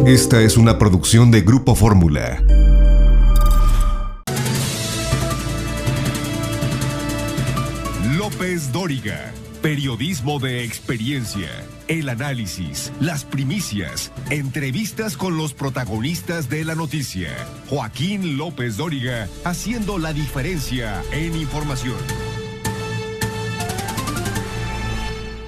Esta es una producción de Grupo Fórmula. López Dóriga. Periodismo de experiencia. El análisis, las primicias, entrevistas con los protagonistas de la noticia. Joaquín López Dóriga, haciendo la diferencia en información.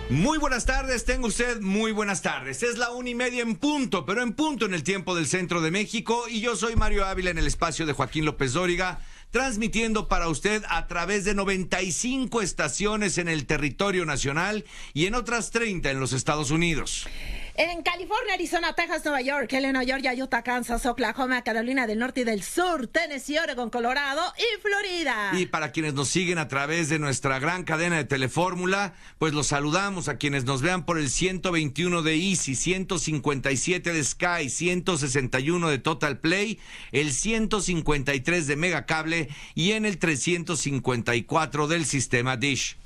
Muy buenas tardes, tenga usted muy buenas tardes. Es la 1:30 en punto, pero en punto en el tiempo del centro de México. Y yo soy Mario Ávila en el espacio de Joaquín López Dóriga, transmitiendo para usted a través de 95 estaciones en el territorio nacional y en otras 30 en los Estados Unidos. En California, Arizona, Texas, Nueva York, Illinois, Georgia, Utah, Kansas, Oklahoma, Carolina del Norte y del Sur, Tennessee, Oregon, Colorado y Florida. Y para quienes nos siguen a través de nuestra gran cadena de Telefórmula, pues los saludamos a quienes nos vean por el 121 de Easy, 157 de Sky, 161 de Total Play, el 153 de Megacable y en el 354 del sistema Dish.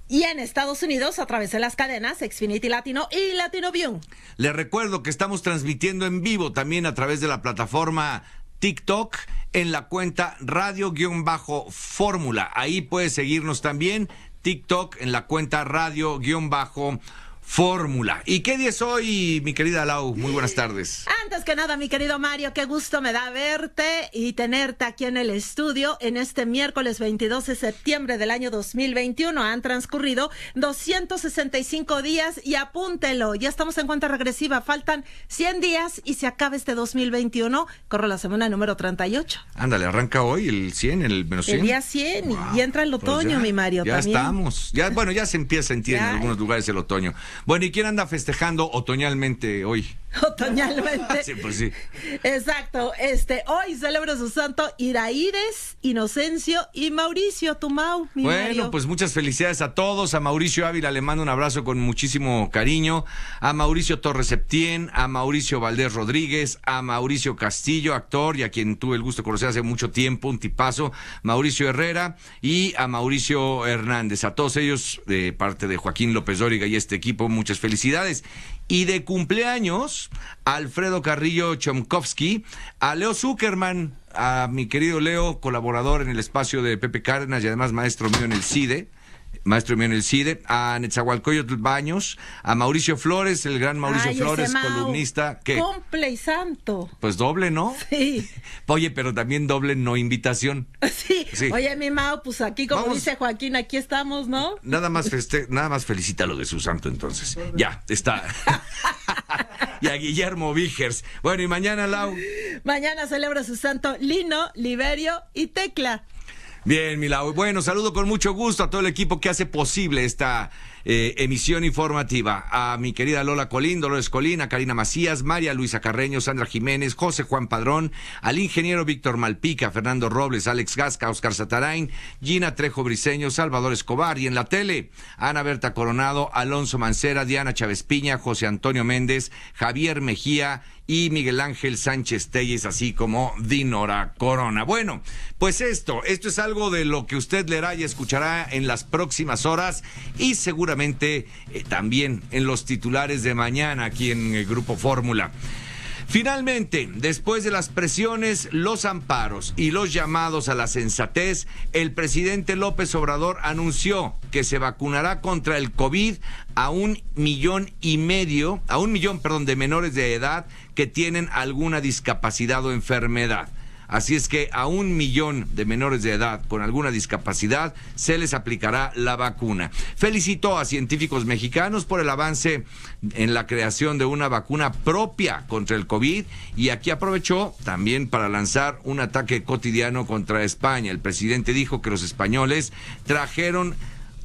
Y en Estados Unidos, a través de las cadenas Xfinity Latino y Latino View. Les recuerdo que estamos transmitiendo en vivo también a través de la plataforma TikTok en la cuenta Radio-Fórmula. Ahí puede seguirnos también, TikTok en la cuenta Radio-Fórmula. ¿Y qué día es hoy, mi querida Lau? Muy buenas tardes. Antes que nada, mi querido Mario, qué gusto me da verte y tenerte aquí en el estudio en este miércoles 22 de septiembre del año 2021. Han transcurrido 265 días y apúntelo, ya estamos en cuenta regresiva. Faltan 100 días y se acaba este 2021. Corre la semana número 38. Ándale, arranca hoy el 100, el menos 100. El día 100 y entra el otoño, pues ya, mi Mario. Ya también. Estamos. Ya, bueno, ya se empieza a sentir en algunos lugares el otoño. Bueno, ¿y quién anda festejando otoñalmente hoy? Otoñalmente. Sí, pues sí. Exacto. Hoy celebra su santo Iraídes, Inocencio y Mauricio, tu Mau, mi Bueno, Mario. pues muchas felicidades a todos. A Mauricio Ávila le mando un abrazo con muchísimo cariño. A Mauricio Torres Septién, a Mauricio Valdés Rodríguez, a Mauricio Castillo, actor, y a quien tuve el gusto de conocer hace mucho tiempo, un tipazo, Mauricio Herrera, y a Mauricio Hernández. A todos ellos, de parte de Joaquín López Dóriga y este equipo, muchas felicidades. Y de cumpleaños, a Alfredo Carrillo Chomkovsky, a Leo Zuckerman, a mi querido Leo, colaborador en el espacio de Pepe Cárdenas y además maestro mío en el CIDE, a Netzahualcóyotl Baños, a Mauricio Flores, el gran Mauricio Flores, columnista. ¿Qué? Cumple y santo. Pues doble, ¿no? Sí. Oye, pero también doble no invitación. Sí. Oye, mi Mau, pues aquí, como dice Joaquín, aquí estamos, ¿no? Nada más felicítalo de su santo, entonces. Ya, está. Y a Guillermo Vigers. Bueno, y mañana, Lau. Mañana celebra su santo Lino, Liberio y Tecla. Bien, Milau. Bueno, saludo con mucho gusto a todo el equipo que hace posible esta emisión informativa. A mi querida Lola Colín, Dolores Colín, a Karina Macías, María Luisa Carreño, Sandra Jiménez, José Juan Padrón, al ingeniero Víctor Malpica, Fernando Robles, Alex Gasca, Oscar Satarain, Gina Trejo Briceño, Salvador Escobar, y en la tele, Ana Berta Coronado, Alonso Mancera, Diana Chávez Piña, José Antonio Méndez, Javier Mejía y Miguel Ángel Sánchez Telles, así como Dinora Corona. Bueno, pues esto es algo de lo que usted leerá y escuchará en las próximas horas y seguramente también en los titulares de mañana aquí en el Grupo Fórmula. Finalmente, después de las presiones, los amparos y los llamados a la sensatez, el presidente López Obrador anunció que se vacunará contra el COVID a 1,5 millones de menores de edad que tienen alguna discapacidad o enfermedad. Así es que a 1 millón de menores de edad con alguna discapacidad se les aplicará la vacuna. Felicitó a científicos mexicanos por el avance en la creación de una vacuna propia contra el COVID y aquí aprovechó también para lanzar un ataque cotidiano contra España. El presidente dijo que los españoles trajeron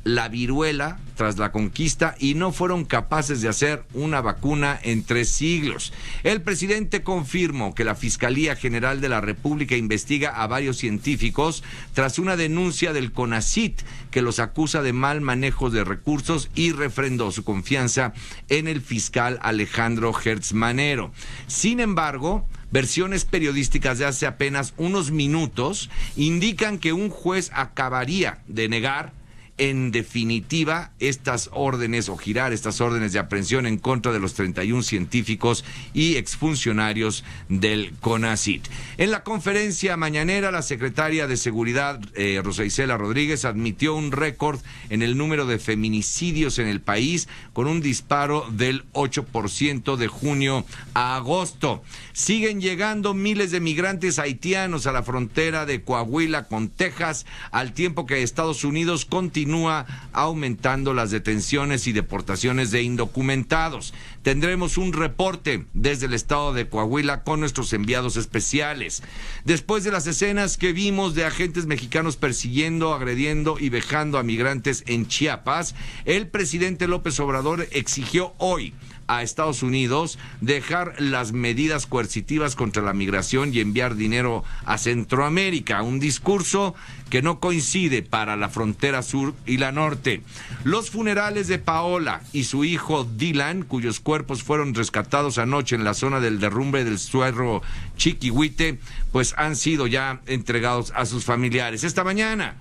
la viruela tras la conquista y no fueron capaces de hacer una vacuna en 3 siglos. El presidente confirmó que la Fiscalía General de la República investiga a varios científicos tras una denuncia del CONACYT que los acusa de mal manejo de recursos y refrendó su confianza en el fiscal Alejandro Gertz Manero. Sin embargo, versiones periodísticas de hace apenas unos minutos indican que un juez acabaría de negar en definitiva estas órdenes o girar estas órdenes de aprehensión en contra de los 31 científicos y exfuncionarios del CONACYT. En la conferencia mañanera, la secretaria de Seguridad, Rosa Isela Rodríguez, admitió un récord en el número de feminicidios en el país, con un disparo del 8% de junio a agosto. Siguen llegando miles de migrantes haitianos a la frontera de Coahuila con Texas, al tiempo que Estados Unidos continúa aumentando las detenciones y deportaciones de indocumentados. Tendremos un reporte desde el estado de Coahuila con nuestros enviados especiales. Después de las escenas que vimos de agentes mexicanos persiguiendo, agrediendo y vejando a migrantes en Chiapas, el presidente López Obrador exigió hoy a Estados Unidos dejar las medidas coercitivas contra la migración y enviar dinero a Centroamérica, un discurso que no coincide para la frontera sur y la norte. Los funerales de Paola y su hijo Dylan, cuyos cuerpos fueron rescatados anoche en la zona del derrumbe del Cerro Chiquihuite, pues han sido ya entregados a sus familiares. Esta mañana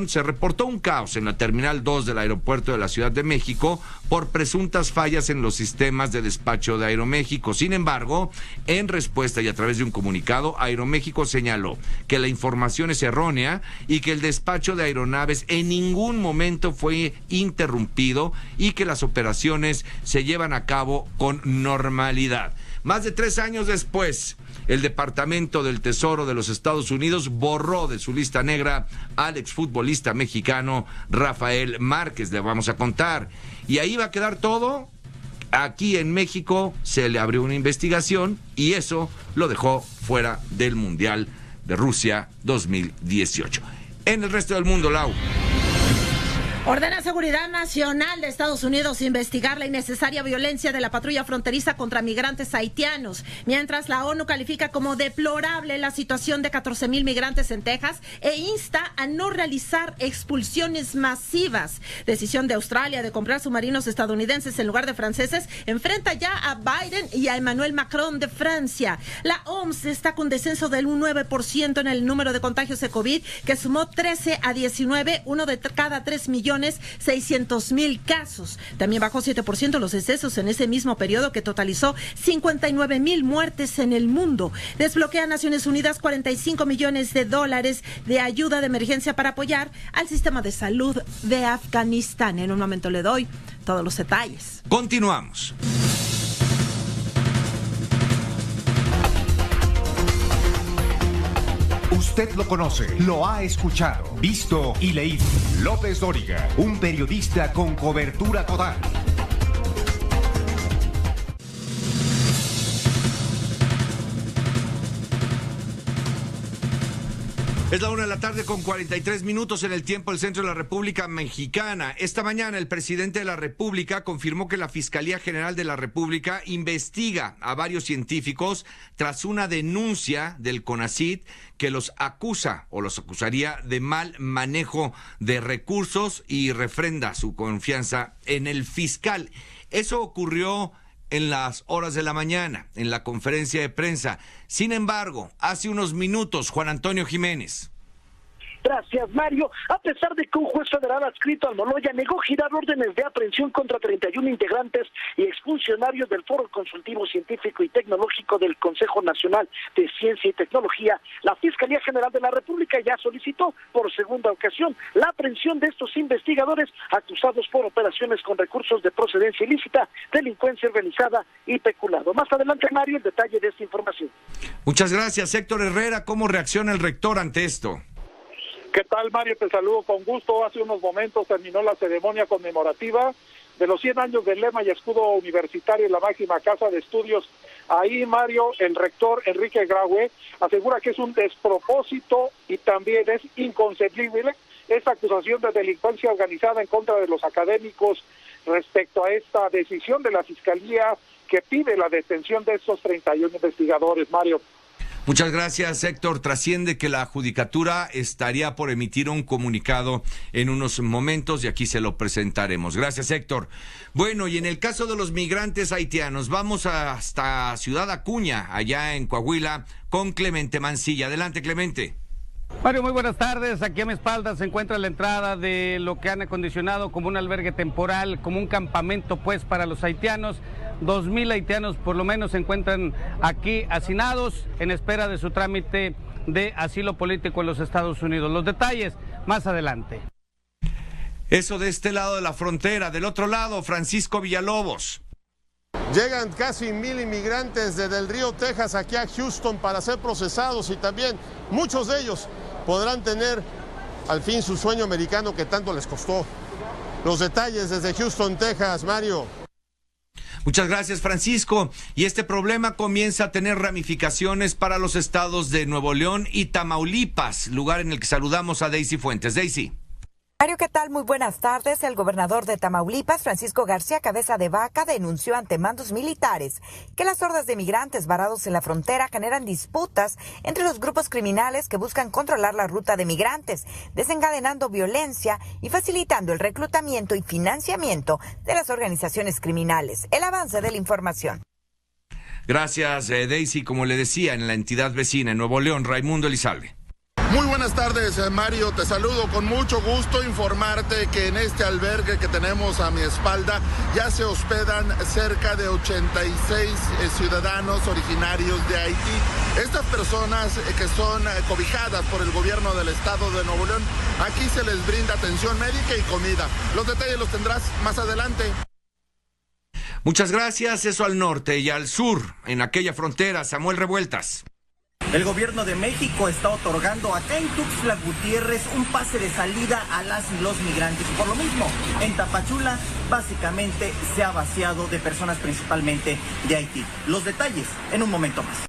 se reportó un caos en la Terminal 2 del aeropuerto de la Ciudad de México por presuntas fallas en los sistemas de despacho de Aeroméxico. Sin embargo, en respuesta y a través de un comunicado, Aeroméxico señaló que la información es errónea y que el despacho de aeronaves en ningún momento fue interrumpido y que las operaciones se llevan a cabo con normalidad. Más de 3 años después, el Departamento del Tesoro de los Estados Unidos borró de su lista negra al exfutbolista mexicano Rafael Márquez. Le vamos a contar. Y ahí va a quedar todo. Aquí en México se le abrió una investigación y eso lo dejó fuera del Mundial de Rusia 2018. En el resto del mundo, Lau. Ordena Seguridad Nacional de Estados Unidos investigar la innecesaria violencia de la patrulla fronteriza contra migrantes haitianos, mientras la ONU califica como deplorable la situación de 14,000 migrantes en Texas e insta a no realizar expulsiones masivas. Decisión de Australia de comprar submarinos estadounidenses en lugar de franceses enfrenta ya a Biden y a Emmanuel Macron de Francia. La OMS está con descenso del 9% en el número de contagios de COVID, que sumó 13 a 19, uno de cada 3.600.000 casos. También bajó 7% los decesos en ese mismo periodo, que totalizó 59,000 muertes en el mundo. Desbloquea Naciones Unidas $45 millones de ayuda de emergencia para apoyar al sistema de salud de Afganistán. En un momento le doy todos los detalles. Continuamos. Usted lo conoce, lo ha escuchado, visto y leído. López Dóriga, un periodista con cobertura total. Es la 1:00 p.m. con 43 minutos en el tiempo del centro de la República Mexicana. Esta mañana el presidente de la República confirmó que la Fiscalía General de la República investiga a varios científicos tras una denuncia del CONACYT que los acusa o los acusaría de mal manejo de recursos y refrenda su confianza en el fiscal. Eso ocurrió en las horas de la mañana, en la conferencia de prensa. Sin embargo, hace unos minutos, Juan Antonio Jiménez. Gracias, Mario. A pesar de que un juez federal adscrito al Moloya negó girar órdenes de aprehensión contra 31 integrantes y exfuncionarios del Foro Consultivo Científico y Tecnológico del Consejo Nacional de Ciencia y Tecnología, la Fiscalía General de la República ya solicitó por segunda ocasión la aprehensión de estos investigadores acusados por operaciones con recursos de procedencia ilícita, delincuencia organizada y peculado. Más adelante, Mario, el detalle de esta información. Muchas gracias, Héctor Herrera. ¿Cómo reacciona el rector ante esto? ¿Qué tal, Mario? Te saludo con gusto. Hace unos momentos terminó la ceremonia conmemorativa de los 100 años del lema y escudo universitario en la máxima casa de estudios. Ahí, Mario, el rector Enrique Graue asegura que es un despropósito y también es inconcebible esta acusación de delincuencia organizada en contra de los académicos respecto a esta decisión de la Fiscalía que pide la detención de estos 31 investigadores, Mario. Muchas gracias, Héctor. Trasciende que la Judicatura estaría por emitir un comunicado en unos momentos y aquí se lo presentaremos. Gracias, Héctor. Bueno, y en el caso de los migrantes haitianos, vamos hasta Ciudad Acuña, allá en Coahuila, con Clemente Mancilla. Adelante, Clemente. Mario, muy buenas tardes. Aquí a mi espalda se encuentra la entrada de lo que han acondicionado como un albergue temporal, como un campamento pues para los haitianos. 2,000 haitianos por lo menos se encuentran aquí hacinados en espera de su trámite de asilo político en los Estados Unidos. Los detalles más adelante. Eso de este lado de la frontera. Del otro lado, Francisco Villalobos. Llegan casi 1,000 inmigrantes desde el Río, Texas, aquí a Houston para ser procesados y también muchos de ellos podrán tener al fin su sueño americano que tanto les costó. Los detalles desde Houston, Texas, Mario. Muchas gracias, Francisco. Y este problema comienza a tener ramificaciones para los estados de Nuevo León y Tamaulipas, lugar en el que saludamos a Daisy Fuentes. Daisy. Mario, ¿qué tal? Muy buenas tardes. El gobernador de Tamaulipas, Francisco García Cabeza de Vaca, denunció ante mandos militares que las hordas de migrantes varados en la frontera generan disputas entre los grupos criminales que buscan controlar la ruta de migrantes, desencadenando violencia y facilitando el reclutamiento y financiamiento de las organizaciones criminales. El avance de la información. Gracias, Daisy. Como le decía, en la entidad vecina, en Nuevo León, Raimundo Elizalde. Muy buenas tardes, Mario, te saludo con mucho gusto, informarte que en este albergue que tenemos a mi espalda ya se hospedan cerca de 86 ciudadanos originarios de Haití. Estas personas que son cobijadas por el gobierno del estado de Nuevo León, aquí se les brinda atención médica y comida. Los detalles los tendrás más adelante. Muchas gracias. Eso al norte y al sur, en aquella frontera, Samuel Revueltas. El gobierno de México está otorgando acá en Tuxtla Gutiérrez un pase de salida a las y los migrantes. Por lo mismo, en Tapachula básicamente se ha vaciado de personas principalmente de Haití. Los detalles en un momento más.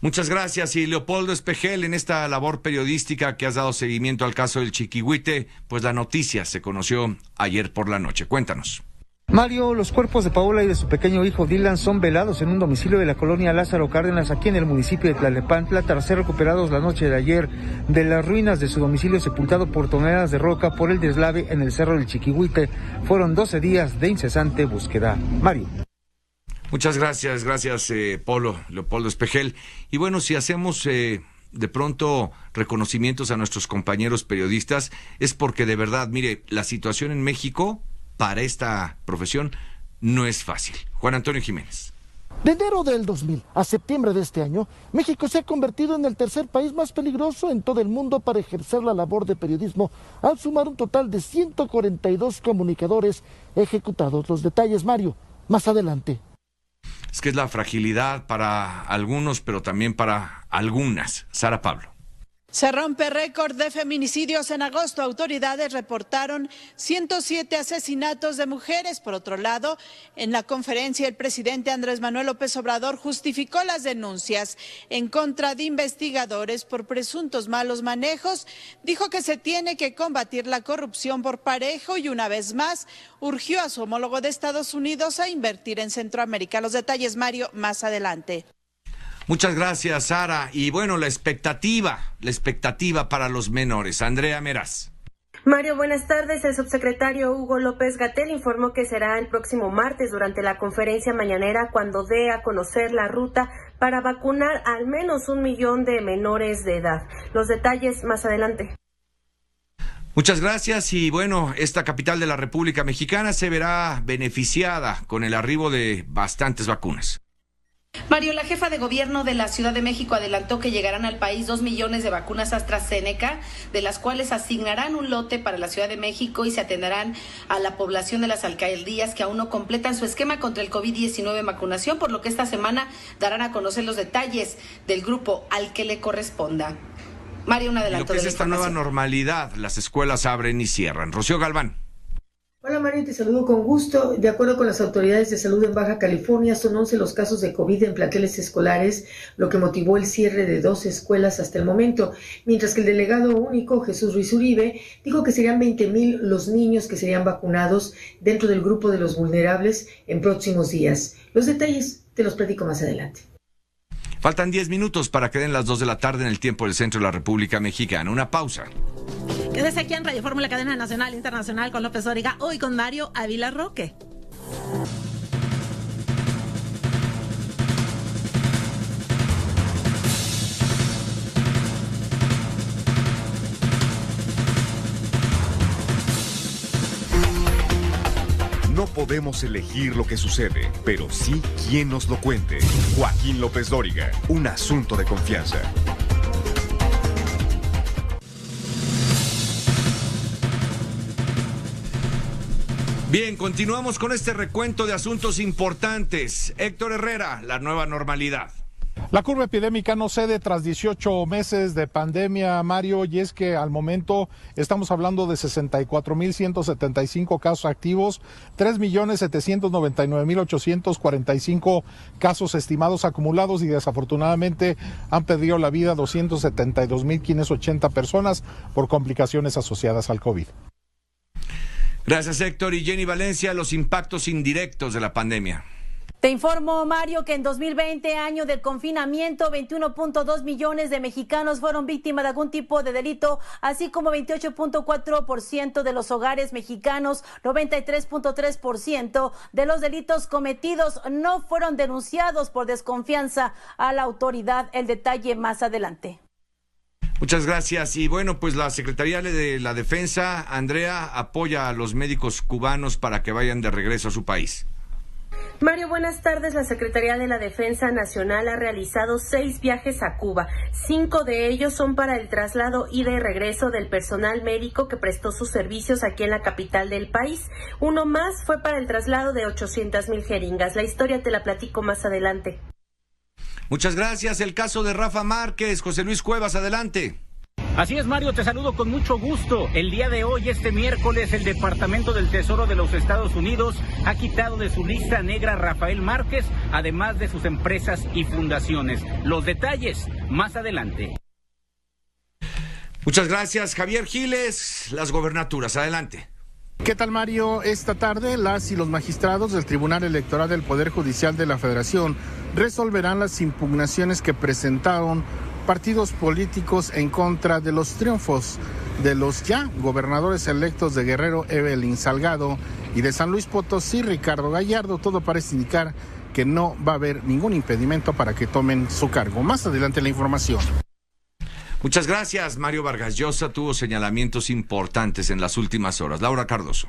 Muchas gracias. Y Leopoldo Espejel, en esta labor periodística que has dado seguimiento al caso del Chiquihuite, pues la noticia se conoció ayer por la noche. Cuéntanos. Mario, los cuerpos de Paola y de su pequeño hijo Dylan son velados en un domicilio de la colonia Lázaro Cárdenas, aquí en el municipio de Tlalnepantla, tras ser recuperados la noche de ayer de las ruinas de su domicilio sepultado por toneladas de roca por el deslave en el Cerro del Chiquihuite. Fueron 12 días de incesante búsqueda. Mario. Muchas gracias, Leopoldo Espejel. Y bueno, si hacemos de pronto reconocimientos a nuestros compañeros periodistas, es porque de verdad, mire, la situación en México para esta profesión no es fácil. Juan Antonio Jiménez. De enero del 2000 a septiembre de este año, México se ha convertido en el tercer país más peligroso en todo el mundo para ejercer la labor de periodismo, al sumar un total de 142 comunicadores ejecutados. Los detalles, Mario, más adelante. Es que es la fragilidad para algunos, pero también para algunas. Sara Pablo. Se rompe récord de feminicidios en agosto. Autoridades reportaron 107 asesinatos de mujeres. Por otro lado, en la conferencia, el presidente Andrés Manuel López Obrador justificó las denuncias en contra de investigadores por presuntos malos manejos. Dijo que se tiene que combatir la corrupción por parejo y una vez más urgió a su homólogo de Estados Unidos a invertir en Centroamérica. Los detalles, Mario, más adelante. Muchas gracias, Sara. Y bueno, la expectativa para los menores. Andrea Meraz. Mario, buenas tardes. El subsecretario Hugo López-Gatell informó que será el próximo martes durante la conferencia mañanera cuando dé a conocer la ruta para vacunar al menos 1 millón de menores de edad. Los detalles más adelante. Muchas gracias. Y bueno, esta capital de la República Mexicana se verá beneficiada con el arribo de bastantes vacunas. Mario, la jefa de gobierno de la Ciudad de México adelantó que llegarán al país 2 millones de vacunas AstraZeneca, de las cuales asignarán un lote para la Ciudad de México y se atenderán a la población de las alcaldías que aún no completan su esquema contra el COVID-19 en vacunación, por lo que esta semana darán a conocer los detalles del grupo al que le corresponda. Mario, un adelanto. Lo que es esta nueva normalidad, las escuelas abren y cierran. Rocío Galván. Hola Mario, te saludo con gusto. De acuerdo con las autoridades de salud en Baja California, son 11 los casos de COVID en planteles escolares, lo que motivó el cierre de 2 escuelas hasta el momento, mientras que el delegado único, Jesús Ruiz Uribe, dijo que serían 20,000 los niños que serían vacunados dentro del grupo de los vulnerables en próximos días. Los detalles te los platico más adelante. Faltan 10 minutos para que den las 2 de la tarde en el tiempo del centro de la República Mexicana. Una pausa. Quédese aquí en Radio Fórmula, cadena nacional e internacional con López Dóriga, hoy con Mario Ávila Roque. podemos elegir lo que sucede, pero sí quién nos lo cuente. Joaquín López Dóriga, un asunto de confianza. Bien, continuamos con este recuento de asuntos importantes. Héctor Herrera, la nueva normalidad. La curva epidémica no cede tras 18 meses de pandemia, Mario, y es que al momento estamos hablando de 64,175 casos activos, 3,799,845 casos estimados acumulados y desafortunadamente han perdido la vida 272,580 personas por complicaciones asociadas al COVID. Gracias, Héctor. Y Jenny Valencia, los impactos indirectos de la pandemia. Te informo, Mario, que en 2020, año del confinamiento, 21.2 millones de mexicanos fueron víctimas de algún tipo de delito, así como 28.4% de los hogares mexicanos, 93.3% de los delitos cometidos no fueron denunciados por desconfianza a la autoridad. El detalle más adelante. Muchas gracias. Y bueno, pues la Secretaría de la Defensa, Andrea, apoya a los médicos cubanos para que vayan de regreso a su país. Mario, buenas tardes. La Secretaría de la Defensa Nacional ha realizado 6 viajes a Cuba. 5 de ellos son para el traslado ida y regreso del personal médico que prestó sus servicios aquí en la capital del país. Uno más fue para el traslado de 800,000 jeringas. La historia te la platico más adelante. Muchas gracias. El caso de Rafa Márquez, José Luis Cuevas, adelante. Así es, Mario, te saludo con mucho gusto. El día de hoy, este miércoles, el Departamento del Tesoro de los Estados Unidos ha quitado de su lista negra a Rafael Márquez, además de sus empresas y fundaciones. Los detalles más adelante. Muchas gracias, Javier Giles. Las gobernaturas, adelante. ¿Qué tal, Mario? Esta tarde, las y los magistrados del Tribunal Electoral del Poder Judicial de la Federación resolverán las impugnaciones que presentaron partidos políticos en contra de los triunfos de los ya gobernadores electos de Guerrero, Evelyn Salgado, y de San Luis Potosí, Ricardo Gallardo. Todo parece indicar que no va a haber ningún impedimento para que tomen su cargo. Más adelante la información. Muchas gracias. Mario Vargas Llosa tuvo señalamientos importantes en las últimas horas. Laura Cardoso.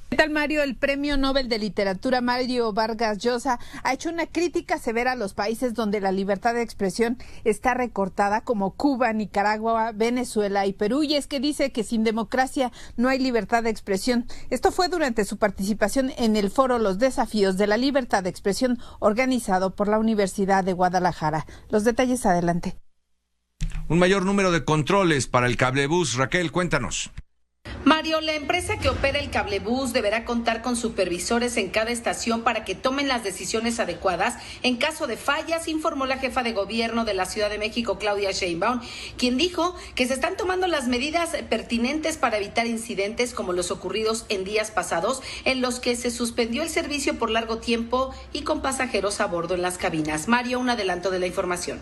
¿Qué tal, Mario? El Premio Nobel de Literatura Mario Vargas Llosa ha hecho una crítica severa a los países donde la libertad de expresión está recortada, como Cuba, Nicaragua, Venezuela y Perú, y es que dice que sin democracia no hay libertad de expresión. Esto fue durante su participación en el foro Los Desafíos de la Libertad de Expresión, organizado por la Universidad de Guadalajara. Los detalles adelante. Un mayor número de controles para el cablebús. Raquel, cuéntanos. Mario, la empresa que opera el cablebús deberá contar con supervisores en cada estación para que tomen las decisiones adecuadas en caso de fallas, informó la jefa de gobierno de la Ciudad de México, Claudia Sheinbaum, quien dijo que se están tomando las medidas pertinentes para evitar incidentes como los ocurridos en días pasados, en los que se suspendió el servicio por largo tiempo y con pasajeros a bordo en las cabinas. Mario, un adelanto de la información.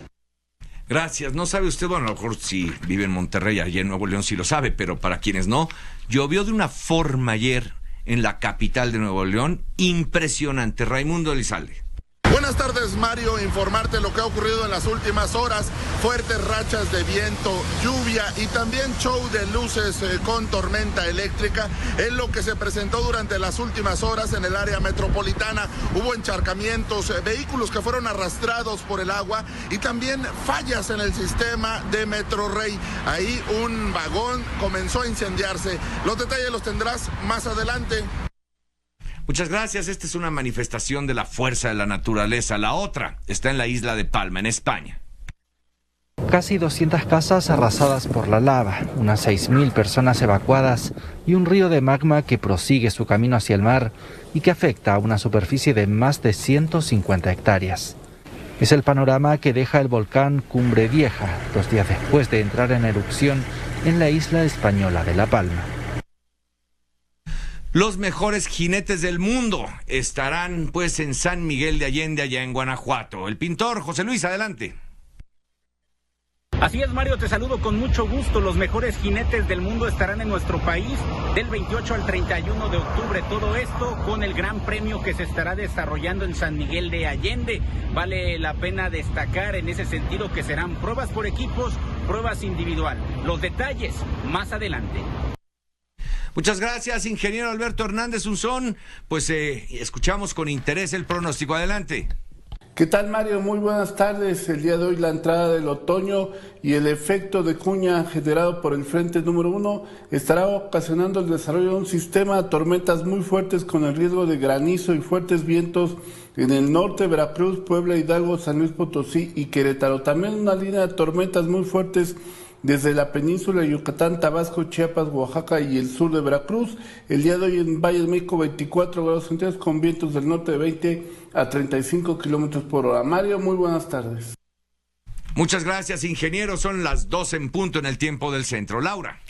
Gracias. No sabe usted, bueno, a lo mejor si vive en Monterrey, allí en Nuevo León sí lo sabe, pero para quienes no, llovió de una forma ayer en la capital de Nuevo León impresionante. Raimundo Elizalde. Buenas tardes, Mario. Informarte lo que ha ocurrido en las últimas horas. Fuertes rachas de viento, lluvia y también show de luces con tormenta eléctrica es lo que se presentó durante las últimas horas en el área metropolitana. Hubo encharcamientos, vehículos que fueron arrastrados por el agua y también fallas en el sistema de Metrorrey. Ahí un vagón comenzó a incendiarse. Los detalles los tendrás más adelante. Muchas gracias. Esta es una manifestación de la fuerza de la naturaleza. La otra está en la isla de Palma, en España. Casi 200 casas arrasadas por la lava, unas 6.000 personas evacuadas y un río de magma que prosigue su camino hacia el mar y que afecta a una superficie de más de 150 hectáreas. Es el panorama que deja el volcán Cumbre Vieja 2 días después de entrar en erupción en la isla española de La Palma. Los mejores jinetes del mundo estarán pues en San Miguel de Allende, allá en Guanajuato. El pintor José Luis, adelante. Así es, Mario, te saludo con mucho gusto. Los mejores jinetes del mundo estarán en nuestro país del 28 al 31 de octubre. Todo esto con el gran premio que se estará desarrollando en San Miguel de Allende. Vale la pena destacar en ese sentido que serán pruebas por equipos, pruebas individual. Los detalles más adelante. Muchas gracias, ingeniero Alberto Hernández Unzón. Pues escuchamos con interés el pronóstico. Adelante. ¿Qué tal, Mario? Muy buenas tardes. El día de hoy la entrada del otoño y el efecto de cuña generado por el frente número 1 estará ocasionando el desarrollo de un sistema de tormentas muy fuertes con el riesgo de granizo y fuertes vientos en el norte, Veracruz, Puebla, Hidalgo, San Luis Potosí y Querétaro. También una línea de tormentas muy fuertes desde la península de Yucatán, Tabasco, Chiapas, Oaxaca y el sur de Veracruz. El día de hoy en Valle de México 24 grados centígrados con vientos del norte de 20 a 35 kilómetros por hora. Mario, muy buenas tardes. Muchas gracias, ingeniero. Son las 12 en punto en el tiempo del centro. Laura.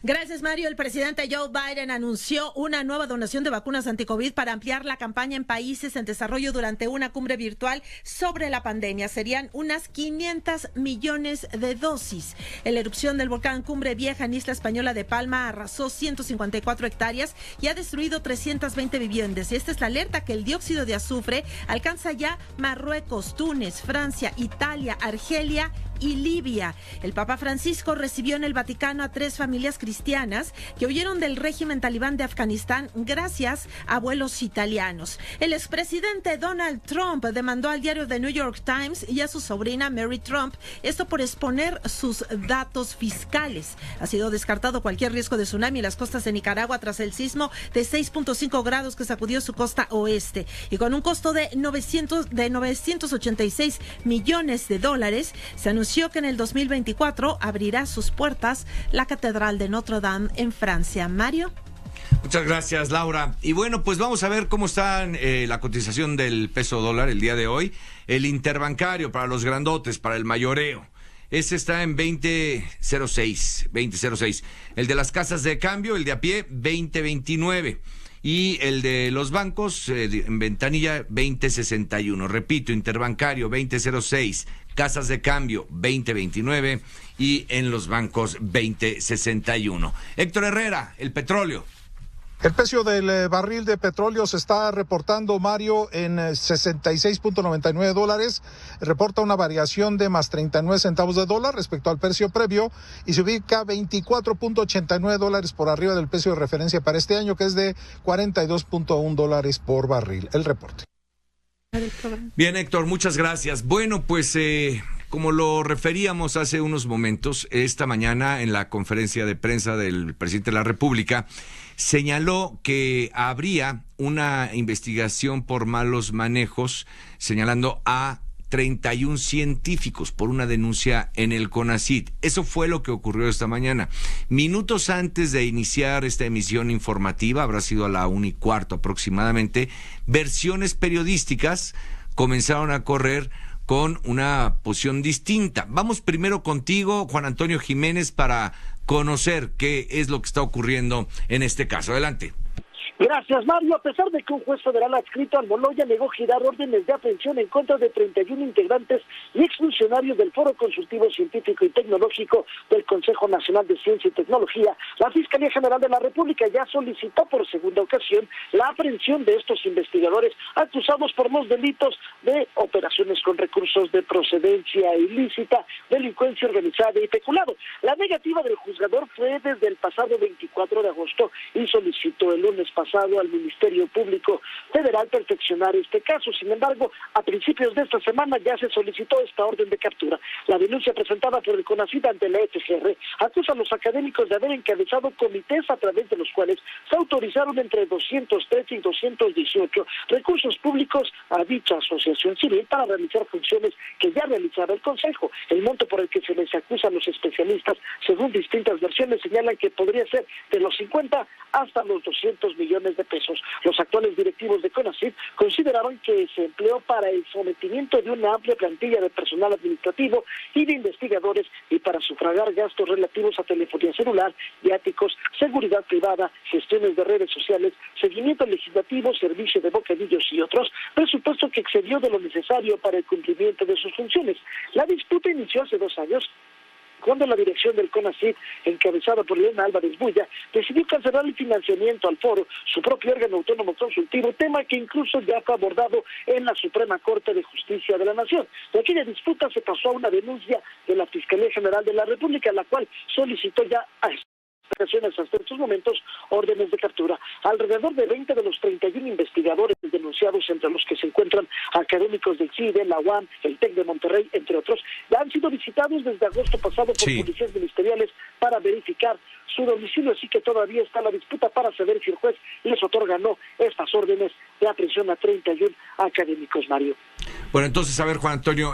Gracias, Mario. El presidente Joe Biden anunció una nueva donación de vacunas anticovid para ampliar la campaña en países en desarrollo durante una cumbre virtual sobre la pandemia. Serían unas 500 millones de dosis. La erupción del volcán Cumbre Vieja en Isla Española de Palma arrasó 154 hectáreas y ha destruido 320 viviendas. Y esta es la alerta que el dióxido de azufre alcanza ya Marruecos, Túnez, Francia, Italia, Argelia y Libia. El Papa Francisco recibió en el Vaticano a 3 familias cristianas que huyeron del régimen talibán de Afganistán gracias a vuelos italianos. El expresidente Donald Trump demandó al diario The New York Times y a su sobrina Mary Trump, esto por exponer sus datos fiscales. Ha sido descartado cualquier riesgo de tsunami en las costas de Nicaragua tras el sismo de 6.5 grados que sacudió su costa oeste. Y con un costo de 986 millones de dólares, se anunció que en el 2024 abrirá sus puertas la Catedral de Notre Dame en Francia. Mario. Muchas gracias, Laura. Y bueno, pues vamos a ver cómo está la cotización del peso dólar el día de hoy. El interbancario para los grandotes, para el mayoreo. Ese está en 20.06. El de las casas de cambio, el de a pie, 20.29. Y el de los bancos, en ventanilla, 20.61. Repito, interbancario, 20.06. Casas de cambio, 20.29. Y en los bancos, 20.61. Héctor Herrera, el petróleo. El precio del barril de petróleo se está reportando, Mario, en $66.99. Reporta una variación de más 39 centavos de dólar respecto al precio previo y se ubica $24.89 por arriba del precio de referencia para este año, que es de $42.1 por barril. El reporte. Bien, Héctor, muchas gracias. Bueno, pues como lo referíamos hace unos momentos, esta mañana en la conferencia de prensa del presidente de la República, señaló que habría una investigación por malos manejos, señalando a 31 científicos por una denuncia en el CONACYT. Eso fue lo que ocurrió esta mañana. Minutos antes de iniciar esta emisión informativa, habrá sido a la 1:15 aproximadamente, versiones periodísticas comenzaron a correr con una posición distinta. Vamos primero contigo, Juan Antonio Jiménez, para conocer qué es lo que está ocurriendo en este caso. Adelante. Gracias, Mario. A pesar de que un juez federal adscrito al Moloya negó girar órdenes de aprehensión en contra de 31 integrantes y exfuncionarios del Foro Consultivo Científico y Tecnológico del Consejo Nacional de Ciencia y Tecnología, la Fiscalía General de la República ya solicitó por segunda ocasión la aprehensión de estos investigadores acusados por los delitos de operaciones con recursos de procedencia ilícita, delincuencia organizada y peculado. La negativa del juzgador fue desde el pasado 24 de agosto y solicitó el lunes pasado al Ministerio Público Federal perfeccionar este caso. Sin embargo, a principios de esta semana ya se solicitó esta orden de captura. La denuncia presentada por el CONACYT ante la FGR acusa a los académicos de haber encabezado comités a través de los cuales se autorizaron entre 213 y 218 recursos públicos a dicha asociación civil para realizar funciones que ya realizaba el Consejo. El monto por el que se les acusa a los especialistas, según distintas versiones, señalan que podría ser de los 50 hasta los 200 millones de pesos. Los actuales directivos de CONACYT consideraban que se empleó para el sometimiento de una amplia plantilla de personal administrativo y de investigadores y para sufragar gastos relativos a telefonía celular, viáticos, seguridad privada, gestiones de redes sociales, seguimiento legislativo, servicio de bocadillos y otros, presupuesto que excedió de lo necesario para el cumplimiento de sus funciones. La disputa inició hace 2 años cuando la dirección del CONACYT, encabezada por Elena Álvarez Bulla, decidió cancelar el financiamiento al foro, su propio órgano autónomo consultivo, tema que incluso ya fue abordado en la Suprema Corte de Justicia de la Nación. De aquella disputa se pasó a una denuncia de la Fiscalía General de la República, la cual solicitó ya ocasiones hasta estos momentos órdenes de captura. Alrededor de 20 de los 31 investigadores denunciados, entre los que se encuentran académicos del CIDE, la UAM, el TEC de Monterrey, entre otros, ya han sido visitados desde agosto pasado por policías ministeriales para verificar su domicilio, así que todavía está la disputa para saber si el juez les otorga o no estas órdenes de aprehensión a 31 académicos, Mario. Bueno, entonces, a ver, Juan Antonio,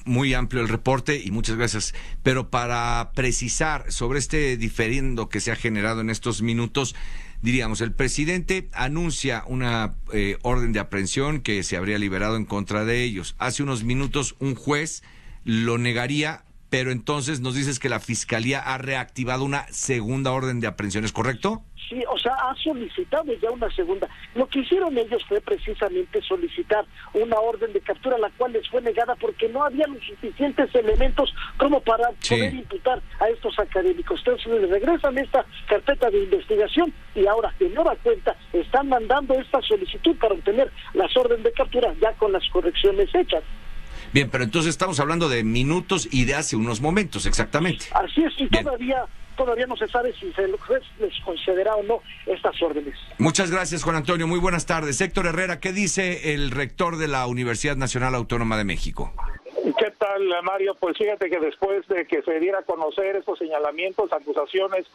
muy amplio el reporte y muchas gracias, pero para precisar sobre este diferendo que se ha generado en estos minutos, diríamos, el presidente anuncia una orden de aprehensión que se habría liberado en contra de ellos. Hace unos minutos un juez lo negaría, pero entonces nos dices que la Fiscalía ha reactivado una segunda orden de aprehensión, ¿es correcto? Sí, o sea, ha solicitado ya una segunda. Lo que hicieron ellos fue precisamente solicitar una orden de captura, la cual les fue negada porque no había los suficientes elementos como para poder imputar a estos académicos. Entonces les regresan esta carpeta de investigación y ahora, de nueva cuenta, están mandando esta solicitud para obtener las órdenes de captura ya con las correcciones hechas. Bien, pero entonces estamos hablando de minutos y de hace unos momentos, exactamente. Así es, y todavía no se sabe si el juez les concederá o no estas órdenes. Muchas gracias, Juan Antonio. Muy buenas tardes. Héctor Herrera, ¿qué dice el rector de la Universidad Nacional Autónoma de México? ¿Qué tal, Mario? Pues fíjate que después de que se diera a conocer estos señalamientos, acusaciones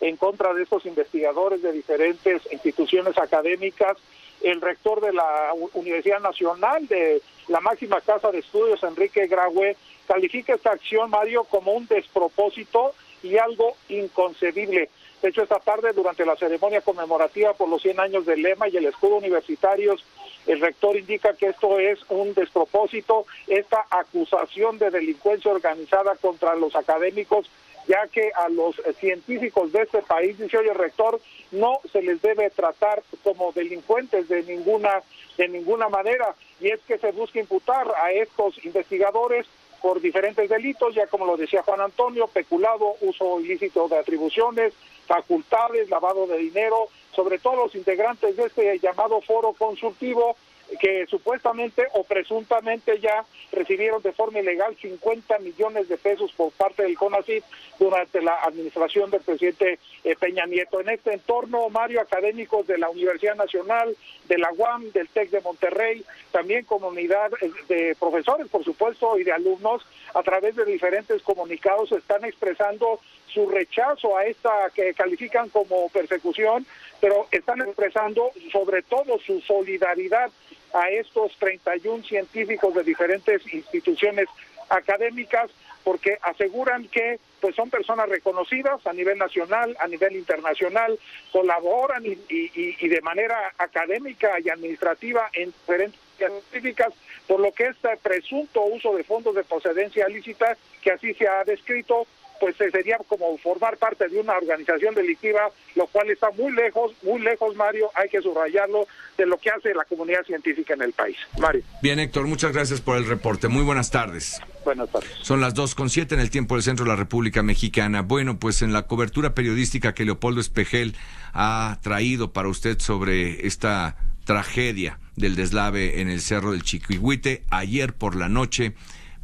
en contra de estos investigadores de diferentes instituciones académicas, el rector de la Universidad Nacional, de la máxima casa de estudios, Enrique Graue, califica esta acción, Mario, como un despropósito y algo inconcebible. De hecho, esta tarde, durante la ceremonia conmemorativa por los 100 años del lema y el escudo universitarios, el rector indica que esto es un despropósito, esta acusación de delincuencia organizada contra los académicos, ya que a los científicos de este país, dice hoy el rector, no se les debe tratar como delincuentes de ninguna manera, y es que se busca imputar a estos investigadores por diferentes delitos, ya como lo decía Juan Antonio, peculado, uso ilícito de atribuciones, facultades, lavado de dinero, sobre todo los integrantes de este llamado foro consultivo, que supuestamente o presuntamente ya recibieron de forma ilegal 50 millones de pesos por parte del CONACYT durante la administración del presidente Peña Nieto. En este entorno, Mario, académicos de la Universidad Nacional, de la UAM, del TEC de Monterrey, también comunidad de profesores, por supuesto, y de alumnos, a través de diferentes comunicados están expresando su rechazo a esta que califican como persecución, pero están expresando sobre todo su solidaridad a estos 31 científicos de diferentes instituciones académicas, porque aseguran que pues son personas reconocidas a nivel nacional, a nivel internacional, colaboran y de manera académica y administrativa en diferentes científicas, por lo que este presunto uso de fondos de procedencia ilícita, que así se ha descrito, pues sería como formar parte de una organización delictiva, lo cual está muy lejos, Mario, hay que subrayarlo, de lo que hace la comunidad científica en el país. Mario. Bien, Héctor, muchas gracias por el reporte. Muy buenas tardes. Buenas tardes. Son las 2:07 en el tiempo del centro de la República Mexicana. Bueno, pues en la cobertura periodística que Leopoldo Espejel ha traído para usted sobre esta tragedia del deslave en el Cerro del Chiquihuite, ayer por la noche,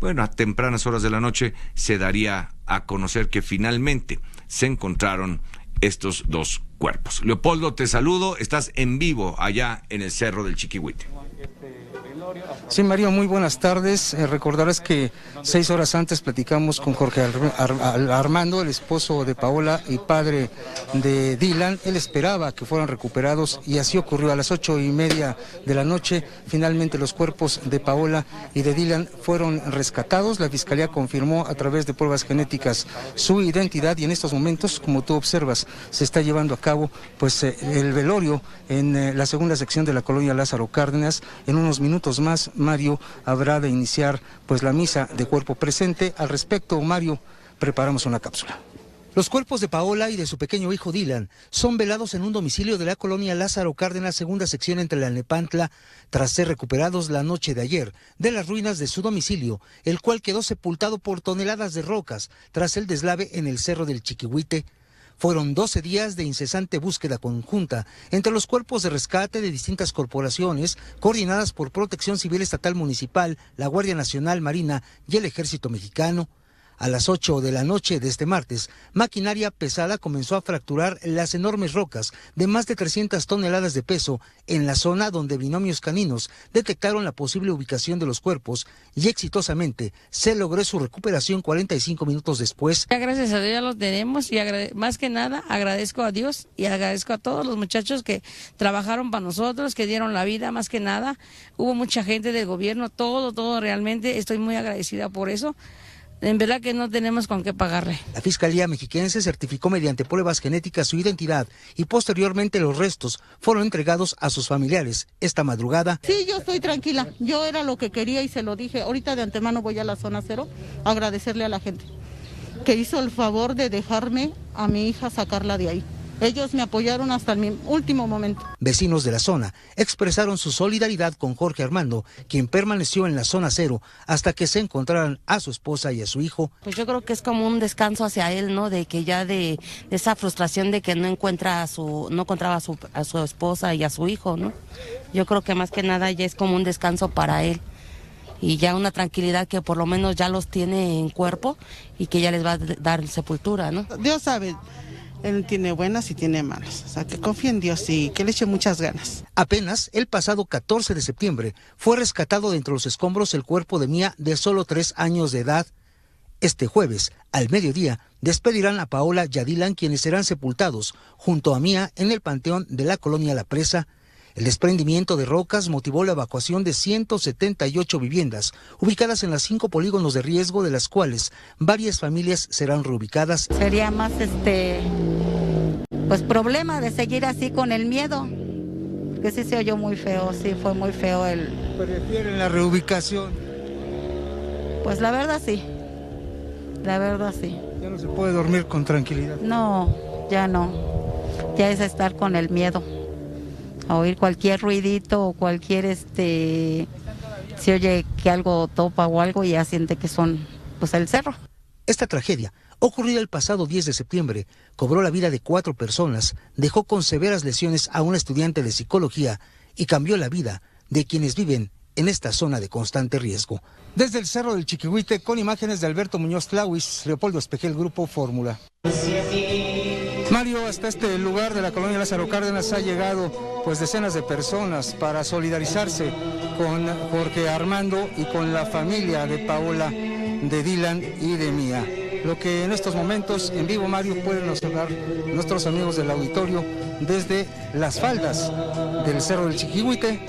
a tempranas horas de la noche, se daría a conocer que finalmente se encontraron estos dos cuerpos. Leopoldo, te saludo, estás en vivo allá en el Cerro del Chiquihuite. Sí, Mario, muy buenas tardes. Recordarás que 6 horas antes platicamos con Jorge Armando, el esposo de Paola y padre de Dylan. Él esperaba que fueran recuperados y así ocurrió. A las 8:30 de la noche, finalmente los cuerpos de Paola y de Dylan fueron rescatados. La Fiscalía confirmó a través de pruebas genéticas su identidad y en estos momentos, como tú observas, se está llevando a cabo pues el velorio en la segunda sección de la colonia Lázaro Cárdenas. En unos minutos más, Mario, habrá de iniciar pues la misa de cuerpo presente. Al respecto, Mario, preparamos una cápsula. Los cuerpos de Paola y de su pequeño hijo Dylan son velados en un domicilio de la colonia Lázaro Cárdenas, segunda sección entre la Nepantla, tras ser recuperados la noche de ayer de las ruinas de su domicilio, el cual quedó sepultado por toneladas de rocas tras el deslave en el Cerro del Chiquihuite. Fueron 12 días de incesante búsqueda conjunta entre los cuerpos de rescate de distintas corporaciones coordinadas por Protección Civil Estatal Municipal, la Guardia Nacional, Marina y el Ejército Mexicano. A las 8 de la noche de este martes, maquinaria pesada comenzó a fracturar las enormes rocas de más de 300 toneladas de peso en la zona donde binomios caninos detectaron la posible ubicación de los cuerpos y exitosamente se logró su recuperación 45 minutos después. Gracias a Dios ya los tenemos y más que nada agradezco a Dios y agradezco a todos los muchachos que trabajaron para nosotros, que dieron la vida, más que nada. Hubo mucha gente del gobierno, todo realmente, estoy muy agradecida por eso. En verdad que no tenemos con qué pagarle. La Fiscalía Mexiquense certificó mediante pruebas genéticas su identidad y posteriormente los restos fueron entregados a sus familiares esta madrugada. Sí, yo estoy tranquila. Yo era lo que quería y se lo dije. Ahorita de antemano voy a la zona 0 a agradecerle a la gente que hizo el favor de dejarme a mi hija sacarla de ahí. Ellos me apoyaron hasta el último momento. Vecinos de la zona expresaron su solidaridad con Jorge Armando, quien permaneció en la zona 0 hasta que se encontraran a su esposa y a su hijo. Pues yo creo que es como un descanso hacia él, ¿no? De que ya de esa frustración de que no encontraba a su esposa y a su hijo, ¿no? Yo creo que más que nada ya es como un descanso para él. Y ya una tranquilidad que por lo menos ya los tiene en cuerpo y que ya les va a dar sepultura, ¿no? Dios sabe. Él tiene buenas y tiene malas, o sea, que confíe en Dios y que le eche muchas ganas. Apenas el pasado 14 de septiembre fue rescatado de entre los escombros el cuerpo de Mía de solo 3 años de edad. Este jueves, al mediodía, despedirán a Paola y a Dylan, quienes serán sepultados junto a Mía en el panteón de la colonia La Presa. El desprendimiento de rocas motivó la evacuación de 178 viviendas, ubicadas en los 5 polígonos de riesgo, de las cuales varias familias serán reubicadas. Sería más pues problema de seguir así con el miedo, que sí se oyó muy feo, sí fue muy feo el... ¿Prefieren la reubicación? Pues la verdad sí. ¿Ya no se puede dormir con tranquilidad? No, ya no. Ya es estar con el miedo. A oír cualquier ruidito o cualquier se oye que algo topa o algo y ya siente que son pues el cerro. Esta tragedia, ocurrida el pasado 10 de septiembre, cobró la vida de 4 personas, dejó con severas lesiones a un estudiante de psicología y cambió la vida de quienes viven en esta zona de constante riesgo. Desde el Cerro del Chiquihuite, con imágenes de Alberto Muñoz Tlauis, Leopoldo Espejel, Grupo Fórmula. Mario, hasta este lugar de la colonia Lázaro Cárdenas ha llegado pues decenas de personas para solidarizarse con Jorge Armando y con la familia de Paola, de Dylan y de Mía. Lo que en estos momentos en vivo, Mario, pueden observar nuestros amigos del auditorio desde las faldas del Cerro del Chiquihuite.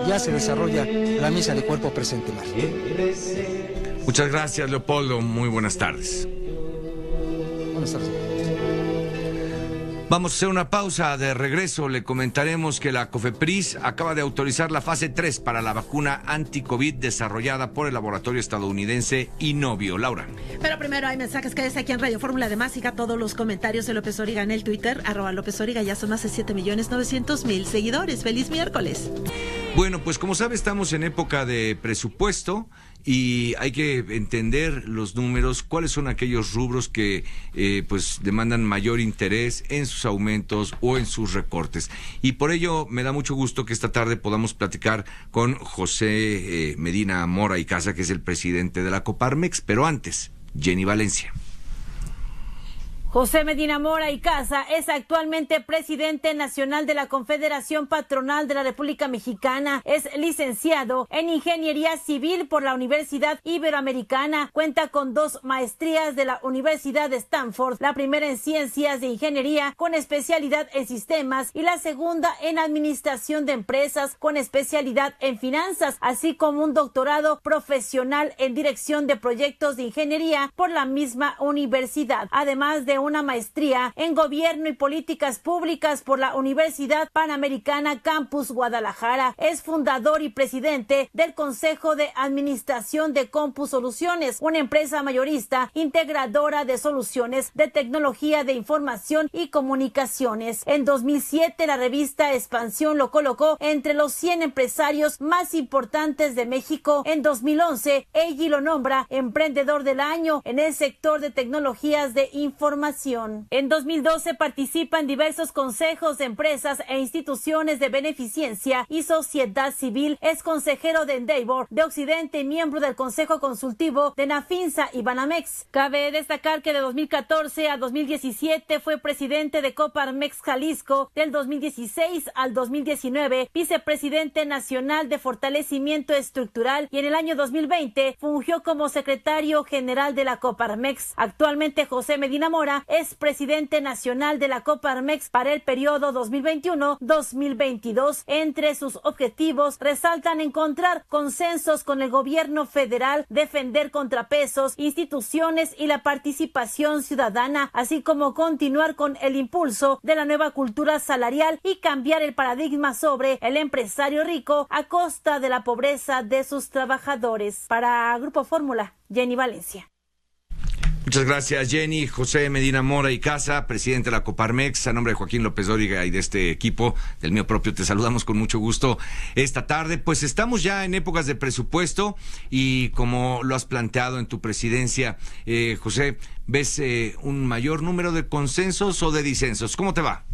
Ya se desarrolla la misa de cuerpo presente, Mario. Muchas gracias, Leopoldo. Muy buenas tardes. Buenas tardes. Vamos a hacer una pausa. De regreso le comentaremos que la COFEPRIS acaba de autorizar la fase 3 para la vacuna anti-COVID desarrollada por el laboratorio estadounidense Inovio. Laura. Pero primero hay mensajes. Quédese aquí en Radio Fórmula. Además, siga todos los comentarios de López Origa en el Twitter, @LópezOriga. Ya son más de 7.900.000 seguidores. ¡Feliz miércoles! Bueno, pues como sabe, estamos en época de presupuesto y hay que entender los números, cuáles son aquellos rubros que pues demandan mayor interés en sus aumentos o en sus recortes. Y por ello me da mucho gusto que esta tarde podamos platicar con José Medina Mora y Casa, que es el presidente de la Coparmex. Pero antes, Jenny Valencia. José Medina Mora y Casa es actualmente presidente nacional de la Confederación Patronal de la República Mexicana. Es licenciado en Ingeniería Civil por la Universidad Iberoamericana. Cuenta con 2 maestrías de la Universidad de Stanford, la primera en Ciencias de Ingeniería con especialidad en Sistemas y la segunda en Administración de Empresas con especialidad en Finanzas, así como un doctorado profesional en Dirección de Proyectos de Ingeniería por la misma universidad, además de una maestría en Gobierno y Políticas Públicas por la Universidad Panamericana Campus Guadalajara. Es fundador y presidente del Consejo de Administración de Compus Soluciones, una empresa mayorista integradora de soluciones de tecnología de información y comunicaciones. En 2007, la revista Expansión lo colocó entre los 100 empresarios más importantes de México. En 2011, EGI lo nombra Emprendedor del Año en el sector de tecnologías de información. información. En 2012 participa en diversos consejos de empresas e instituciones de beneficencia y sociedad civil. Es consejero de Endeavor de Occidente y miembro del Consejo Consultivo de Nafinsa y Banamex. Cabe destacar que de 2014 a 2017 fue presidente de Coparmex Jalisco, del 2016 al 2019 vicepresidente nacional de fortalecimiento estructural y en el año 2020 fungió como secretario general de la Coparmex. Actualmente José Medina Mora es presidente nacional de la Coparmex para el periodo 2021-2022. Entre sus objetivos resaltan encontrar consensos con el gobierno federal, defender contrapesos, instituciones y la participación ciudadana, así como continuar con el impulso de la nueva cultura salarial y cambiar el paradigma sobre el empresario rico a costa de la pobreza de sus trabajadores. Para Grupo Fórmula, Jenny Valencia. Muchas gracias, Jenny. José Medina Mora y Casa, presidente de la Coparmex, a nombre de Joaquín López Dóriga y de este equipo, del mío propio, te saludamos con mucho gusto esta tarde. Pues estamos ya en épocas de presupuesto y como lo has planteado en tu presidencia, José, ¿ves un mayor número de consensos o de disensos? ¿Cómo te va?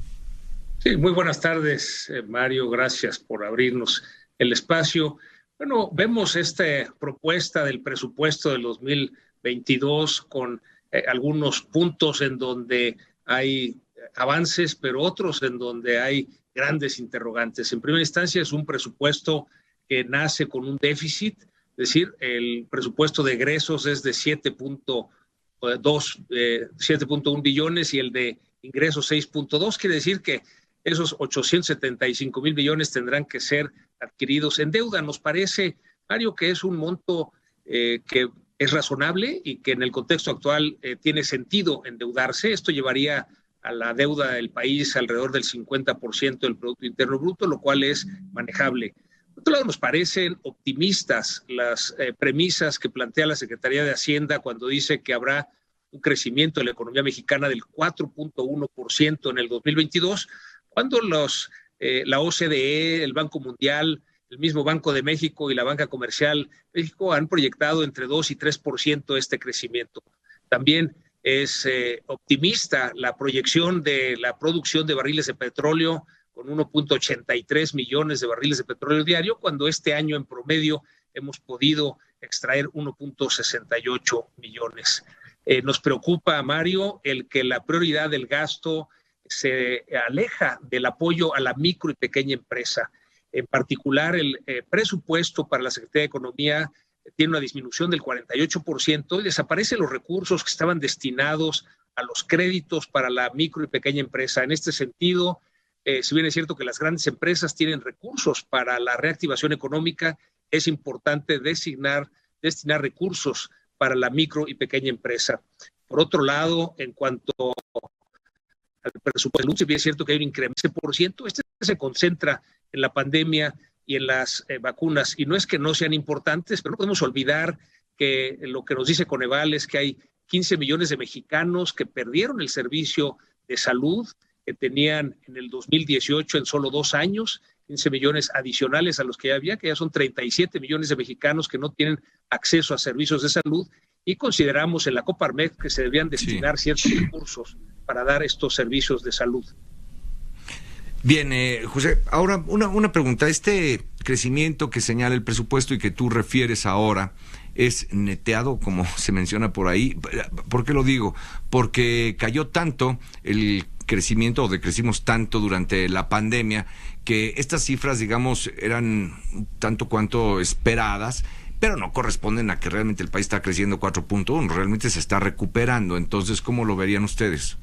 Sí, muy buenas tardes, Mario. Gracias por abrirnos el espacio. Bueno, vemos esta propuesta del presupuesto del 2022 con algunos puntos en donde hay avances, pero otros en donde hay grandes interrogantes. En primera instancia es un presupuesto que nace con un déficit, es decir, el presupuesto de egresos es de 7.1 billones y el de ingresos 6.2, quiere decir que esos 875 mil millones tendrán que ser adquiridos en deuda. Nos parece, Mario, que es un monto que es razonable y que en el contexto actual tiene sentido endeudarse. Esto llevaría a la deuda del país alrededor del 50% del Producto Interno Bruto, lo cual es manejable. Por otro lado, nos parecen optimistas las premisas que plantea la Secretaría de Hacienda cuando dice que habrá un crecimiento de la economía mexicana del 4.1% en el 2022, cuando la OCDE, el Banco Mundial, el mismo Banco de México y la Banca Comercial México han proyectado entre 2 y 3% este crecimiento. También es optimista la proyección de la producción de barriles de petróleo con 1.83 millones de barriles de petróleo diario, cuando este año en promedio hemos podido extraer 1.68 millones. Nos preocupa, Mario, el que la prioridad del gasto se aleja del apoyo a la micro y pequeña empresa. En particular, el presupuesto para la Secretaría de Economía tiene una disminución del 48% y desaparecen los recursos que estaban destinados a los créditos para la micro y pequeña empresa. En este sentido, si bien es cierto que las grandes empresas tienen recursos para la reactivación económica, es importante destinar recursos para la micro y pequeña empresa. Por otro lado, en cuanto al presupuesto, si bien es cierto que hay un incremento de 10%, este se concentra en la pandemia y en las vacunas, y no es que no sean importantes, pero no podemos olvidar que lo que nos dice Coneval es que hay 15 millones de mexicanos que perdieron el servicio de salud que tenían en el 2018 en solo 2 años, 15 millones adicionales a los que ya había, que ya son 37 millones de mexicanos que no tienen acceso a servicios de salud, y consideramos en la Coparmex que se deberían destinar ciertos recursos para dar estos servicios de salud. Bien, José, ahora una pregunta. Este crecimiento que señala el presupuesto y que tú refieres ahora, ¿es neteado, como se menciona por ahí? ¿Por qué lo digo? Porque cayó tanto el crecimiento, o decrecimos tanto durante la pandemia, que estas cifras, digamos, eran tanto cuanto esperadas, pero no corresponden a que realmente el país está creciendo 4.1, realmente se está recuperando. Entonces, ¿cómo lo verían ustedes?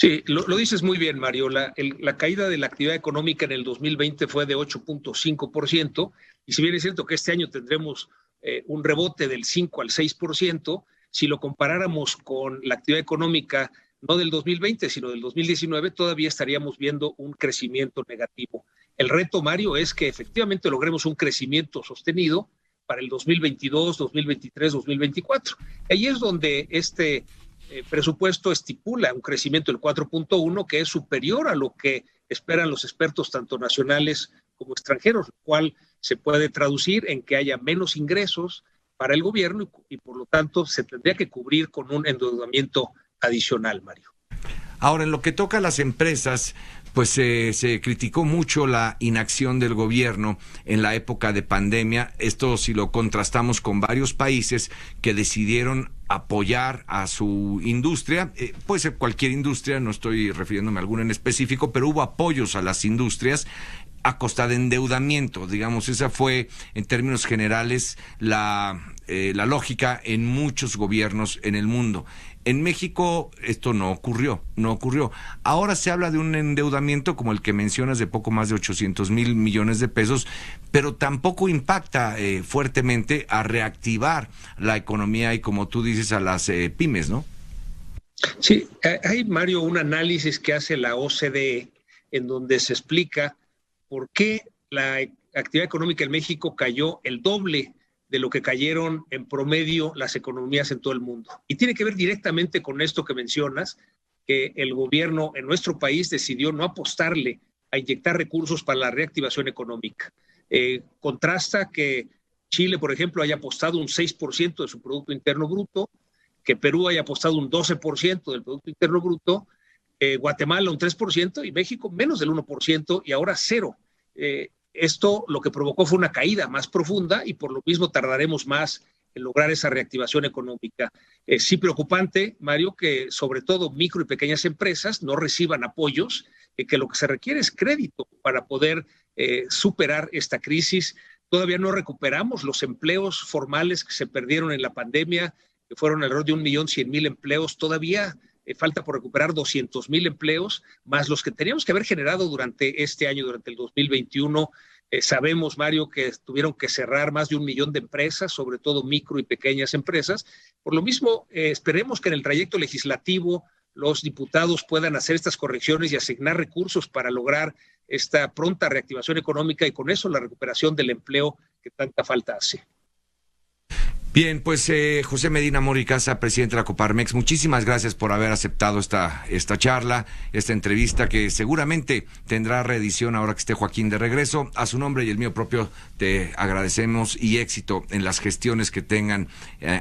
Sí, lo dices muy bien, Mario. La caída de la actividad económica en el 2020 fue de 8.5%, y si bien es cierto que este año tendremos un rebote del 5 al 6%, si lo comparáramos con la actividad económica no del 2020, sino del 2019, todavía estaríamos viendo un crecimiento negativo. El reto, Mario, es que efectivamente logremos un crecimiento sostenido para el 2022, 2023, 2024. Ahí es donde este presupuesto estipula un crecimiento del 4.1, que es superior a lo que esperan los expertos tanto nacionales como extranjeros, lo cual se puede traducir en que haya menos ingresos para el gobierno y por lo tanto se tendría que cubrir con un endeudamiento adicional, Mario. Ahora, en lo que toca a las empresas, pues se criticó mucho la inacción del gobierno en la época de pandemia. Esto si lo contrastamos con varios países que decidieron apoyar a su industria, puede ser cualquier industria, no estoy refiriéndome a alguna en específico, pero hubo apoyos a las industrias a costa de endeudamiento. Digamos, esa fue en términos generales la lógica en muchos gobiernos en el mundo. En México esto no ocurrió. Ahora se habla de un endeudamiento como el que mencionas de poco más de 800,000 millones de pesos, pero tampoco impacta fuertemente a reactivar la economía y, como tú dices, a las pymes, ¿no? Sí, hay, Mario, un análisis que hace la OCDE en donde se explica por qué la actividad económica en México cayó el doble de lo que cayeron en promedio las economías en todo el mundo. Y tiene que ver directamente con esto que mencionas, que el gobierno en nuestro país decidió no apostarle a inyectar recursos para la reactivación económica. Contrasta que Chile, por ejemplo, haya apostado un 6% de su Producto Interno Bruto, que Perú haya apostado un 12% del Producto Interno Bruto, Guatemala un 3% y México menos del 1% y ahora 0%. Esto lo que provocó fue una caída más profunda y por lo mismo tardaremos más en lograr esa reactivación económica. Sí preocupante, Mario, que sobre todo micro y pequeñas empresas no reciban apoyos, que lo que se requiere es crédito para poder superar esta crisis. Todavía no recuperamos los empleos formales que se perdieron en la pandemia, que fueron alrededor de 1.100.000 empleos. Todavía falta por recuperar 200,000 empleos, más los que teníamos que haber generado durante este año, durante el 2021. Sabemos, Mario, que tuvieron que cerrar más de 1 millón de empresas, sobre todo micro y pequeñas empresas. Por lo mismo, esperemos que en el trayecto legislativo los diputados puedan hacer estas correcciones y asignar recursos para lograr esta pronta reactivación económica y con eso la recuperación del empleo que tanta falta hace. Bien, pues José Medina Mora y Casa, presidente de la Coparmex, muchísimas gracias por haber aceptado esta charla, esta entrevista que seguramente tendrá reedición ahora que esté Joaquín de regreso. A su nombre y el mío propio te agradecemos y éxito en las gestiones que tengan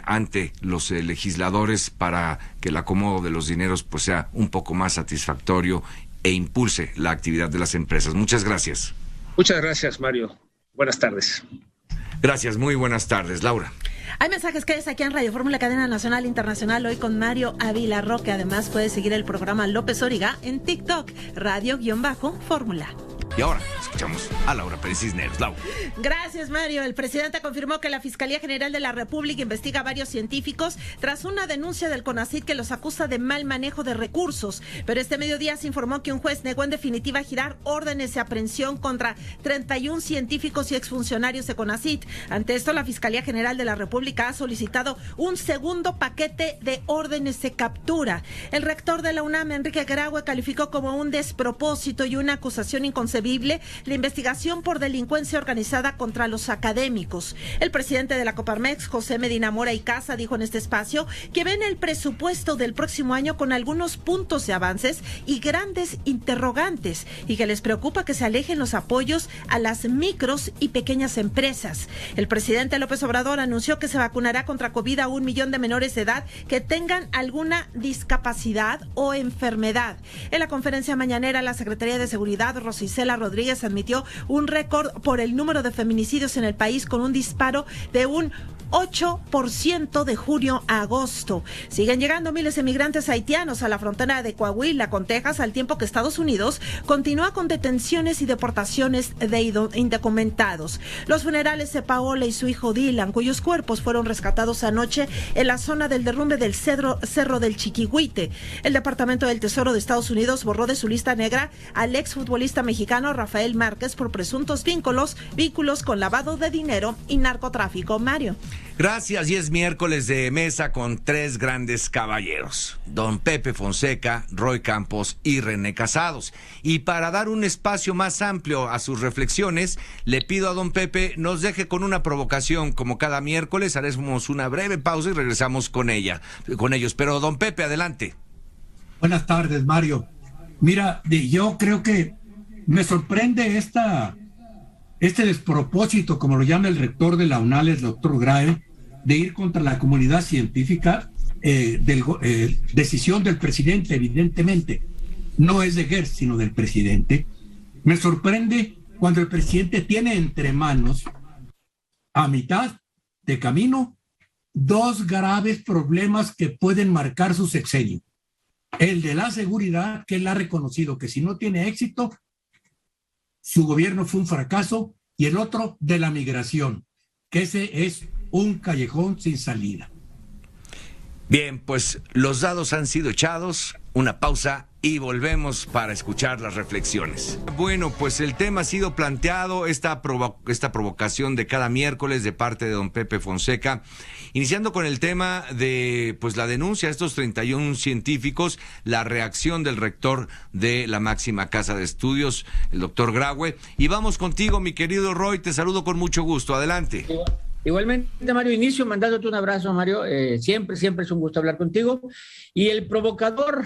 ante los legisladores para que el acomodo de los dineros pues sea un poco más satisfactorio e impulse la actividad de las empresas. Muchas gracias. Muchas gracias, Mario. Buenas tardes. Gracias, muy buenas tardes. Laura. Hay mensajes que es aquí en Radio Fórmula, cadena nacional e internacional, hoy con Mario Ávila Roque. Además, puedes seguir el programa López Dóriga en TikTok, Radio-Fórmula. Y ahora escuchamos a Laura Pérez Cisneros. Laura. Gracias, Mario. El presidente confirmó que la Fiscalía General de la República investiga a varios científicos tras una denuncia del CONACYT que los acusa de mal manejo de recursos. Pero este mediodía se informó que un juez negó en definitiva girar órdenes de aprehensión contra 31 científicos y exfuncionarios de CONACYT. Ante esto, la Fiscalía General de la República ha solicitado un segundo paquete de órdenes de captura. El rector de la UNAM, Enrique Graue, calificó como un despropósito y una acusación inconcebible la investigación por delincuencia organizada contra los académicos. El presidente de la Coparmex, José Medina Mora y Casa, dijo en este espacio que ven el presupuesto del próximo año con algunos puntos de avances y grandes interrogantes y que les preocupa que se alejen los apoyos a las micros y pequeñas empresas. El presidente López Obrador anunció que se vacunará contra COVID a 1 millón de menores de edad que tengan alguna discapacidad o enfermedad. En la conferencia mañanera, la Secretaría de Seguridad, Rosicela Rodríguez, admitió un récord por el número de feminicidios en el país con un disparo de un 8% de junio a agosto. Siguen llegando miles de migrantes haitianos a la frontera de Coahuila con Texas, al tiempo que Estados Unidos continúa con detenciones y deportaciones de indocumentados. Los funerales de Paola y su hijo Dylan, cuyos cuerpos fueron rescatados anoche en la zona del derrumbe del Cerro del Chiquihuite. El Departamento del Tesoro de Estados Unidos borró de su lista negra al exfutbolista mexicano Rafael Márquez por presuntos vínculos con lavado de dinero y narcotráfico. Mario. Gracias, y es miércoles de mesa con 3 grandes caballeros, don Pepe Fonseca, Roy Campos y René Casados. Y para dar un espacio más amplio a sus reflexiones, le pido a don Pepe nos deje con una provocación. Como cada miércoles haremos una breve pausa y regresamos con ellos. Pero don Pepe, adelante. Buenas tardes, Mario. Mira, yo creo que me sorprende este despropósito, como lo llama el rector de la UNAL, el doctor Graue, de ir contra la comunidad científica decisión del presidente, evidentemente. No es de Gertz, sino del presidente. Me sorprende cuando el presidente tiene entre manos, a mitad de camino, dos graves problemas que pueden marcar su sexenio. El de la seguridad, que él ha reconocido que si no tiene éxito, su gobierno fue un fracaso, y el otro de la migración, que ese es un callejón sin salida. Bien, pues los dados han sido echados, una pausa y volvemos para escuchar las reflexiones. Bueno, pues el tema ha sido planteado, esta provocación de cada miércoles de parte de don Pepe Fonseca, iniciando con el tema de pues la denuncia a estos 31 científicos, la reacción del rector de la máxima casa de estudios, el doctor Graue. Y vamos contigo, mi querido Roy, te saludo con mucho gusto, adelante. Igualmente, Mario, inicio mandándote un abrazo, Mario. Siempre es un gusto hablar contigo. Y el provocador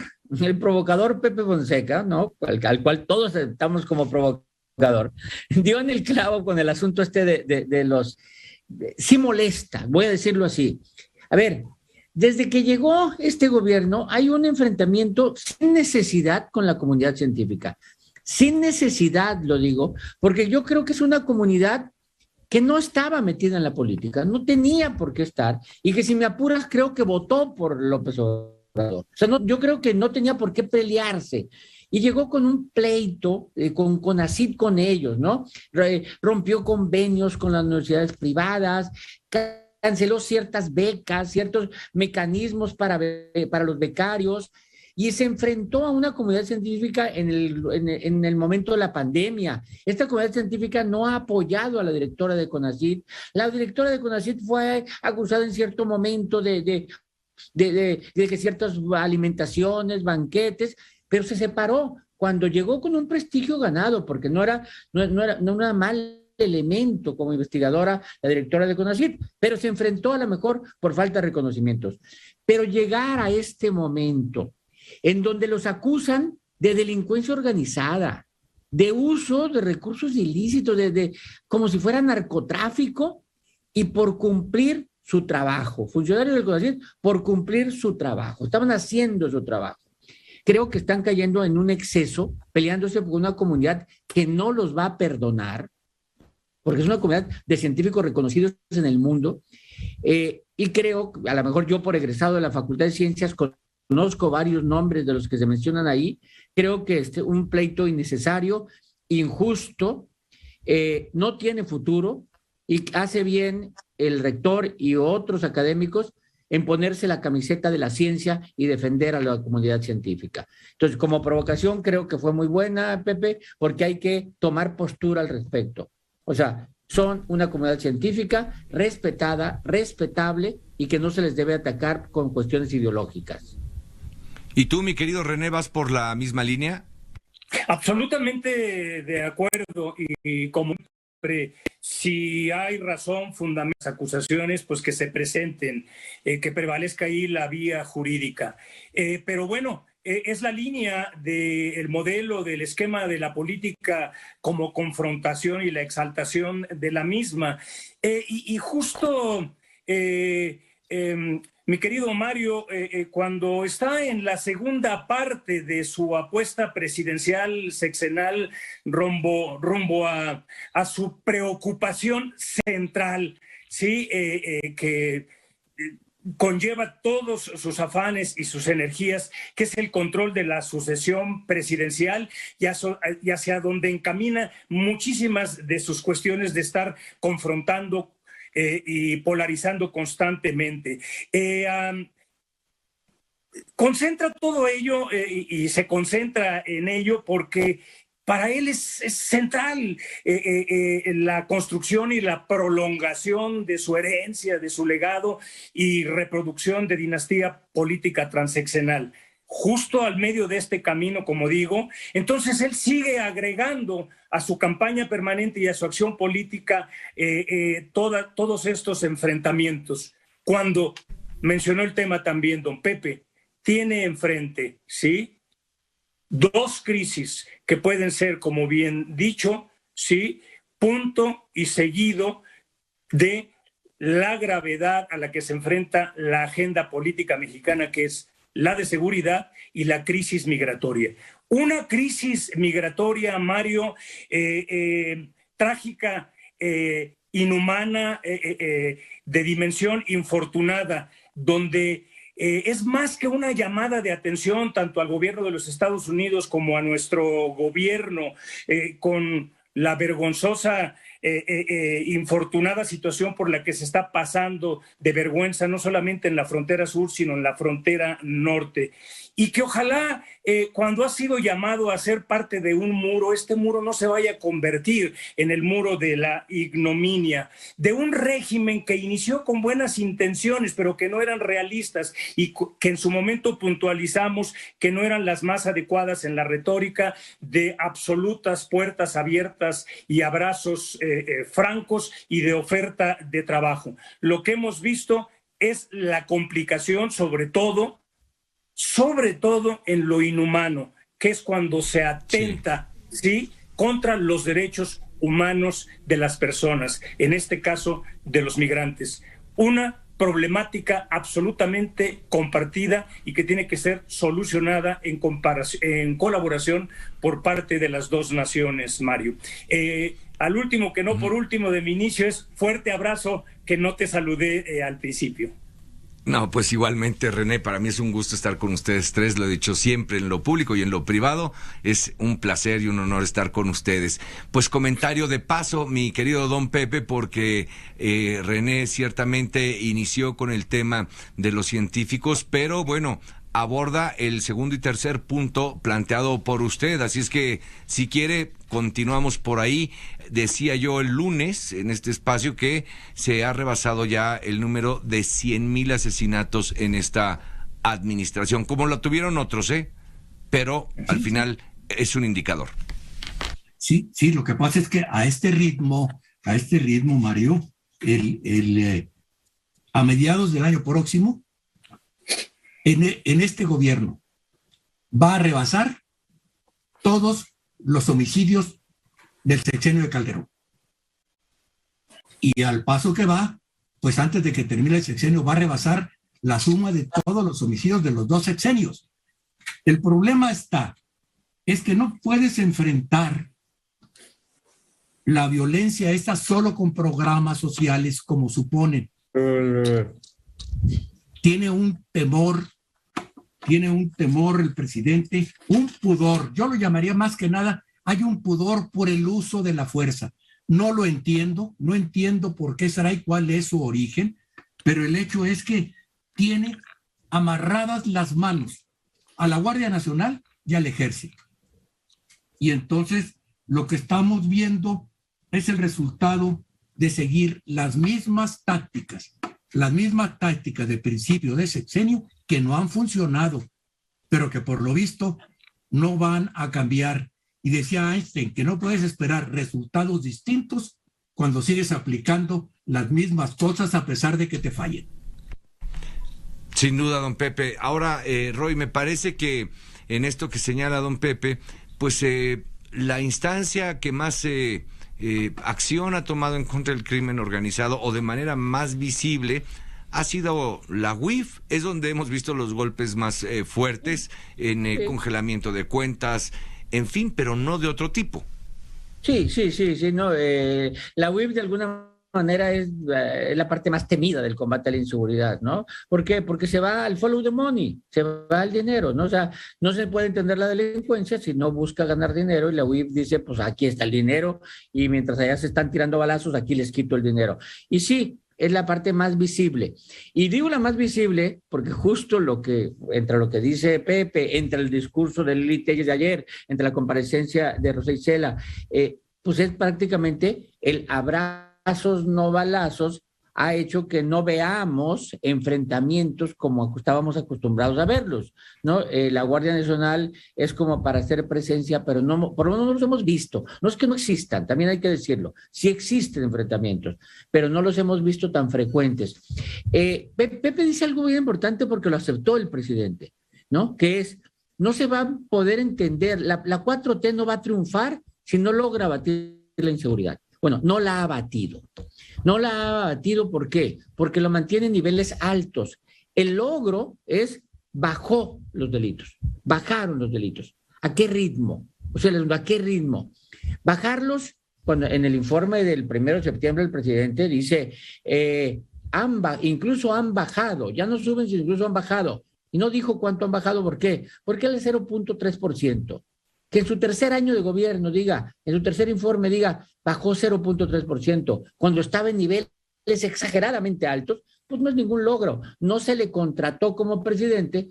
Pepe Fonseca, ¿no? Al cual todos estamos como provocador, dio en el clavo con el asunto de los... Sí molesta, voy a decirlo así. A ver, desde que llegó este gobierno hay un enfrentamiento sin necesidad con la comunidad científica. Sin necesidad, lo digo, porque yo creo que es una comunidad que no estaba metida en la política, no tenía por qué estar, y que si me apuras creo que votó por López Obrador. O sea, yo creo que no tenía por qué pelearse. Y llegó con un pleito con CONACYT con ellos, ¿no? Rompió convenios con las universidades privadas, canceló ciertas becas, ciertos mecanismos para los becarios, y se enfrentó a una comunidad científica en el momento de la pandemia. Esta comunidad científica no ha apoyado a la directora de CONACYT. La directora de CONACYT fue acusada en cierto momento de que ciertas alimentaciones, banquetes, pero se separó cuando llegó con un prestigio ganado, porque no era mal elemento como investigadora la directora de CONACYT, pero se enfrentó a lo mejor por falta de reconocimientos. Pero llegar a este momento en donde los acusan de delincuencia organizada, de uso de recursos ilícitos, como si fuera narcotráfico, y por cumplir su trabajo, funcionarios del CONACYT, por cumplir su trabajo, estaban haciendo su trabajo. Creo que están cayendo en un exceso, peleándose por una comunidad que no los va a perdonar, porque es una comunidad de científicos reconocidos en el mundo, y creo, a lo mejor yo por egresado de la Facultad de Ciencias, conozco varios nombres de los que se mencionan ahí. Creo que es un pleito innecesario, injusto, no tiene futuro, y hace bien el rector y otros académicos en ponerse la camiseta de la ciencia y defender a la comunidad científica. Entonces, como provocación, creo que fue muy buena, Pepe, porque hay que tomar postura al respecto. O sea, son una comunidad científica respetada, respetable, y que no se les debe atacar con cuestiones ideológicas. ¿Y tú, mi querido René, vas por la misma línea? Absolutamente de acuerdo, y como siempre, si hay razón, fundamentos, acusaciones, pues que se presenten, que prevalezca ahí la vía jurídica. Pero bueno, es la línea del modelo, del esquema de la política como confrontación y la exaltación de la misma. Y justo... mi querido Mario, cuando está en la segunda parte de su apuesta presidencial sexenal rumbo a su preocupación central, ¿sí? Que conlleva todos sus afanes y sus energías, que es el control de la sucesión presidencial, y hacia donde encamina muchísimas de sus cuestiones de estar confrontando y polarizando constantemente. Concentra todo ello y se concentra en ello porque para él es central la construcción y la prolongación de su herencia, de su legado y reproducción de dinastía política transeccional. Justo al medio de este camino, como digo, entonces él sigue agregando a su campaña permanente y a su acción política todos estos enfrentamientos. Cuando mencionó el tema también don Pepe, tiene enfrente, ¿sí?, dos crisis que pueden ser, como bien dicho, ¿sí?, punto y seguido de la gravedad a la que se enfrenta la agenda política mexicana, que es la de seguridad y la crisis migratoria. Una crisis migratoria, Mario, trágica, inhumana, de dimensión infortunada, donde es más que una llamada de atención tanto al gobierno de los Estados Unidos como a nuestro gobierno, con la vergonzosa, infortunada situación por la que se está pasando de vergüenza, no solamente en la frontera sur, sino en la frontera norte. Y que ojalá cuando ha sido llamado a ser parte de un muro, este muro no se vaya a convertir en el muro de la ignominia, de un régimen que inició con buenas intenciones, pero que no eran realistas y que en su momento puntualizamos que no eran las más adecuadas en la retórica, de absolutas puertas abiertas y abrazos francos y de oferta de trabajo. Lo que hemos visto es la complicación, sobre todo en lo inhumano, que es cuando se atenta, ¿sí?, contra los derechos humanos de las personas, en este caso de los migrantes. Una problemática absolutamente compartida y que tiene que ser solucionada en colaboración por parte de las dos naciones, Mario. Al último, que no por último de mi inicio, es fuerte abrazo, que no te saludé al principio. No, pues igualmente, René, para mí es un gusto estar con ustedes tres, lo he dicho siempre, en lo público y en lo privado, es un placer y un honor estar con ustedes. Pues comentario de paso, mi querido don Pepe, porque René ciertamente inició con el tema de los científicos, pero bueno, aborda el segundo y tercer punto planteado por usted, así es que si quiere continuamos por ahí. Decía yo el lunes en este espacio que se ha rebasado ya el número de 100,000 asesinatos en esta administración, como lo tuvieron otros, pero al final es un indicador. Sí, lo que pasa es que a este ritmo, Mario, a mediados del año próximo, en este gobierno va a rebasar todos los homicidios del sexenio de Calderón. Y al paso que va, pues antes de que termine el sexenio va a rebasar la suma de todos los homicidios de los dos sexenios. El problema es que no puedes enfrentar la violencia esta solo con programas sociales como suponen. Tiene un temor el presidente, un pudor. Yo lo llamaría más que nada, hay un pudor por el uso de la fuerza. No lo entiendo, no entiendo por qué será y cuál es su origen, pero el hecho es que tiene amarradas las manos a la Guardia Nacional y al Ejército. Y entonces lo que estamos viendo es el resultado de seguir las mismas tácticas de principio de sexenio que no han funcionado, pero que por lo visto no van a cambiar. Y decía Einstein que no puedes esperar resultados distintos cuando sigues aplicando las mismas cosas a pesar de que te fallen. Sin duda, don Pepe. Ahora, Roy, me parece que en esto que señala don Pepe, pues la instancia que más acción ha tomado en contra del crimen organizado o de manera más visible ha sido la UIF, es donde hemos visto los golpes más fuertes en congelamiento de cuentas, en fin, pero no de otro tipo. Sí, no, la UIF de alguna manera es la parte más temida del combate a la inseguridad, ¿no? ¿Por qué? Porque se va al follow the money, se va al dinero, ¿no? O sea, no se puede entender la delincuencia si no busca ganar dinero, y la UIF dice, pues aquí está el dinero, y mientras allá se están tirando balazos, aquí les quito el dinero. Y sí, es la parte más visible. Y digo la más visible porque justo entre lo que dice Pepe, entre el discurso de Lili Telles de ayer, entre la comparecencia de Rosa Isela, pues es prácticamente el abrazos no balazos, ha hecho que no veamos enfrentamientos como estábamos acostumbrados a verlos, ¿no? La Guardia Nacional es como para hacer presencia, pero no, por lo menos no los hemos visto. No es que no existan, también hay que decirlo. Sí existen enfrentamientos, pero no los hemos visto tan frecuentes. Pepe dice algo muy importante porque lo aceptó el presidente, ¿no? Que es, no se va a poder entender, la 4T no va a triunfar si no logra batir la inseguridad. Bueno, no la ha batido. No la ha batido, ¿por qué? Porque lo mantiene en niveles altos. El logro es, bajó los delitos, bajaron los delitos. ¿A qué ritmo? O sea, ¿a qué ritmo? Bajarlos, cuando en el informe del 1 de septiembre el presidente dice, incluso han bajado, ya no suben, sino incluso han bajado. Y no dijo cuánto han bajado, ¿por qué? Porque el 0.3%. Que en su tercer año de gobierno diga, en su tercer informe diga, bajó 0.3%, cuando estaba en niveles exageradamente altos, pues no es ningún logro. No se le contrató como presidente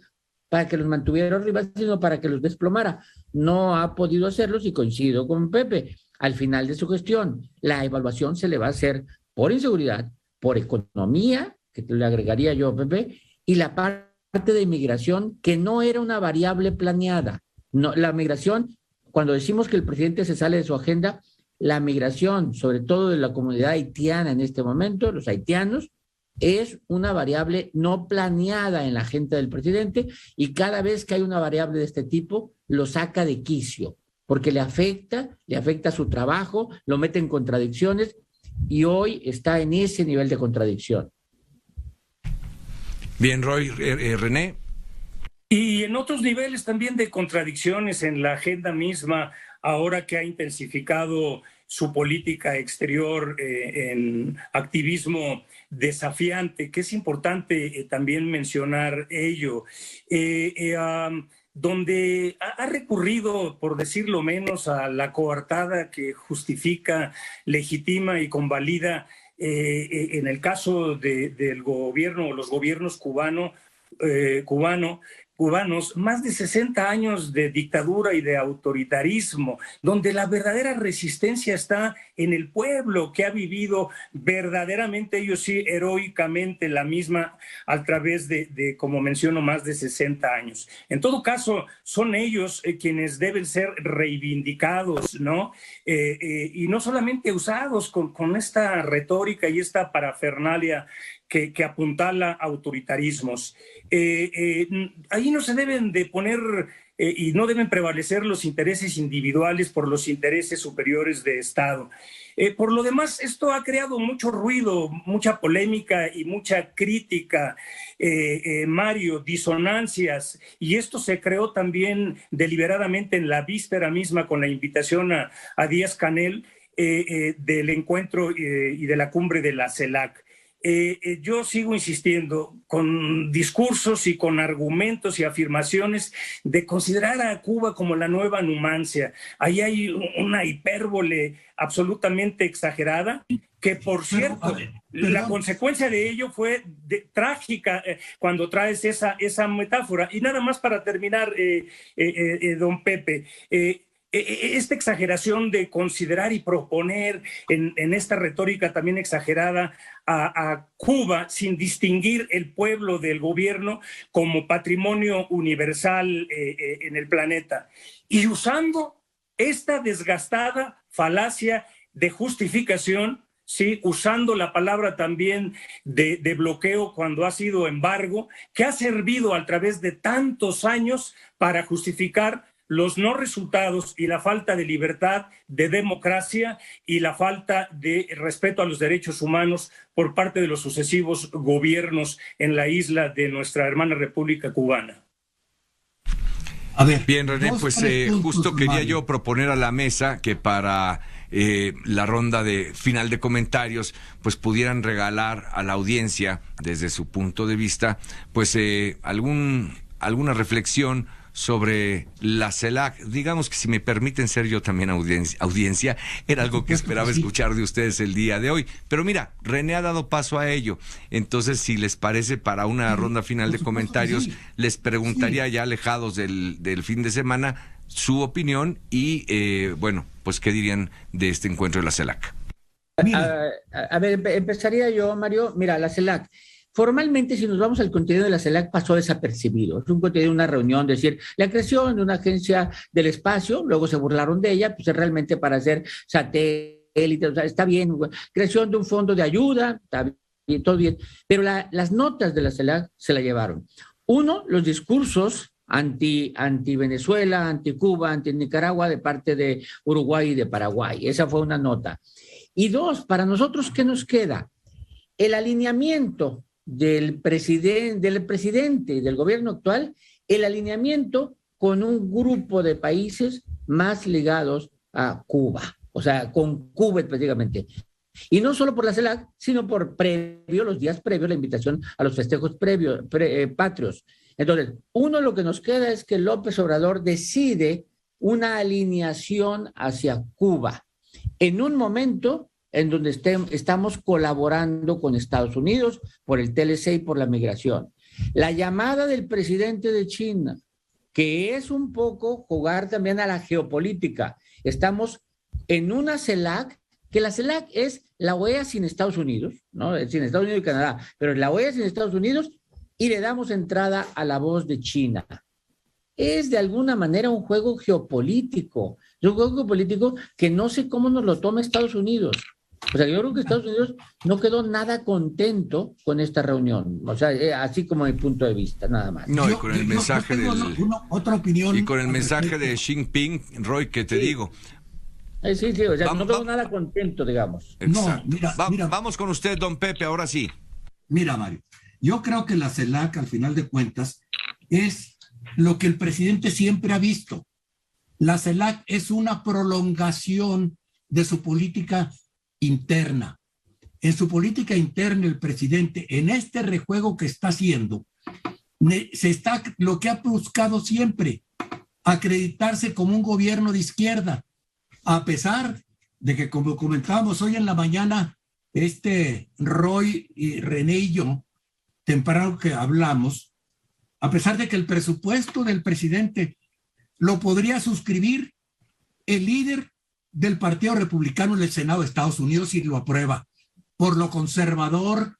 para que los mantuviera arriba, sino para que los desplomara. No ha podido hacerlo, y coincido con Pepe. Al final de su gestión, la evaluación se le va a hacer por inseguridad, por economía, que le agregaría yo, Pepe, y la parte de inmigración, que no era una variable planeada. No, la migración, cuando decimos que el presidente se sale de su agenda, la migración, sobre todo de la comunidad haitiana en este momento, los haitianos, es una variable no planeada en la agenda del presidente, y cada vez que hay una variable de este tipo, lo saca de quicio, porque le afecta su trabajo, lo mete en contradicciones, y hoy está en ese nivel de contradicción. Bien, Roy, René. Y en otros niveles también de contradicciones en la agenda misma, ahora que ha intensificado su política exterior en activismo desafiante, que es importante también mencionar ello, donde ha recurrido, por decirlo menos, a la coartada que justifica, legitima y convalida en el caso del gobierno o los gobiernos cubanos, más de 60 años de dictadura y de autoritarismo, donde la verdadera resistencia está en el pueblo, que ha vivido verdaderamente, ellos sí, heroicamente la misma a través de, como menciono, más de 60 años. En todo caso, son ellos quienes deben ser reivindicados, ¿no? Y no solamente usados con esta retórica y esta parafernalia que apuntala autoritarismos. Ahí no se deben de poner y no deben prevalecer los intereses individuales por los intereses superiores de Estado. Por lo demás, esto ha creado mucho ruido, mucha polémica y mucha crítica, Mario, disonancias, y esto se creó también deliberadamente en la víspera misma con la invitación a Díaz-Canel del encuentro y de la cumbre de la CELAC. Yo sigo insistiendo con discursos y con argumentos y afirmaciones de considerar a Cuba como la nueva Numancia. Ahí hay una hipérbole absolutamente exagerada que, por cierto, la consecuencia de ello fue trágica cuando traes esa metáfora. Y nada más para terminar, don Pepe, esta exageración de considerar y proponer en esta retórica también exagerada a Cuba sin distinguir el pueblo del gobierno como patrimonio universal en el planeta, y usando esta desgastada falacia de justificación, ¿sí? Usando la palabra también de bloqueo cuando ha sido embargo, que ha servido a través de tantos años para justificar los no resultados y la falta de libertad, de democracia y la falta de respeto a los derechos humanos por parte de los sucesivos gobiernos en la isla de nuestra hermana República Cubana. A ver, bien, René, pues justo quería yo proponer a la mesa que para la ronda de final de comentarios, pues pudieran regalar a la audiencia, desde su punto de vista, pues alguna reflexión sobre la CELAC. Digamos que, si me permiten ser yo también audiencia, era algo que esperaba escuchar de ustedes el día de hoy. Pero mira, René ha dado paso a ello. Entonces, si les parece, para una ronda final de comentarios, les preguntaría ya alejados del fin de semana su opinión y, bueno, pues qué dirían de este encuentro de la CELAC. A ver, empezaría yo, Mario. Mira, la CELAC, formalmente, si nos vamos al contenido de la CELAC, pasó desapercibido. Es un contenido de una reunión, decir, la creación de una agencia del espacio, luego se burlaron de ella, pues es realmente para hacer satélites, o sea, está bien, creación de un fondo de ayuda, está bien, todo bien, pero las notas de la CELAC se la llevaron. Uno, los discursos anti-Venezuela, anti-Cuba, anti-Nicaragua de parte de Uruguay y de Paraguay. Esa fue una nota. Y dos, para nosotros, ¿qué nos queda? El alineamiento del presidente y del gobierno actual, el alineamiento con un grupo de países más ligados a Cuba, o sea, con Cuba prácticamente. Y no solo por la CELAC, sino por los días previos, la invitación a los festejos patrios. Entonces, lo que nos queda es que López Obrador decide una alineación hacia Cuba en un momento en donde estamos colaborando con Estados Unidos por el TLC y por la migración. La llamada del presidente de China, que es un poco jugar también a la geopolítica. Estamos en una CELAC, que la CELAC es la OEA sin Estados Unidos, ¿no? Sin Estados Unidos y Canadá, pero la OEA sin Estados Unidos, y le damos entrada a la voz de China. Es de alguna manera un juego geopolítico. Es un juego geopolítico que no sé cómo nos lo toma Estados Unidos. O sea, yo creo que Estados Unidos no quedó nada contento con esta reunión. O sea, así como mi punto de vista, nada más. No, y con el mensaje otra opinión. Y con el mensaje de Xi Jinping, Roy, que te digo. Sí, o sea, no quedó nada contento, digamos. No, mira. Vamos con usted, don Pepe, ahora sí. Mira, Mario, yo creo que la CELAC, al final de cuentas, es lo que el presidente siempre ha visto. La CELAC es una prolongación de su política interna. En su política interna, el presidente, en este rejuego que está haciendo, lo que ha buscado siempre, acreditarse como un gobierno de izquierda, a pesar de que, como comentábamos hoy en la mañana, Roy y René y yo, temprano que hablamos, a pesar de que el presupuesto del presidente lo podría suscribir el líder del Partido Republicano en el Senado de Estados Unidos y lo aprueba, por lo conservador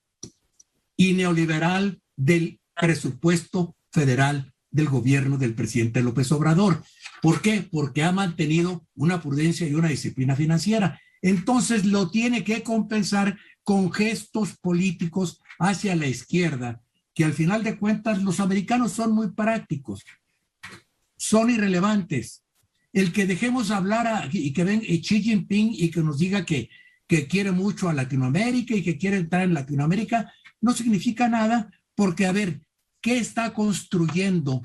y neoliberal del presupuesto federal del gobierno del presidente López Obrador. ¿Por qué? Porque ha mantenido una prudencia y una disciplina financiera. Entonces lo tiene que compensar con gestos políticos hacia la izquierda, que al final de cuentas los americanos son muy prácticos, son irrelevantes. El que dejemos hablar y que ven Xi Jinping y que nos diga que quiere mucho a Latinoamérica y que quiere entrar en Latinoamérica, no significa nada, porque a ver, ¿qué está construyendo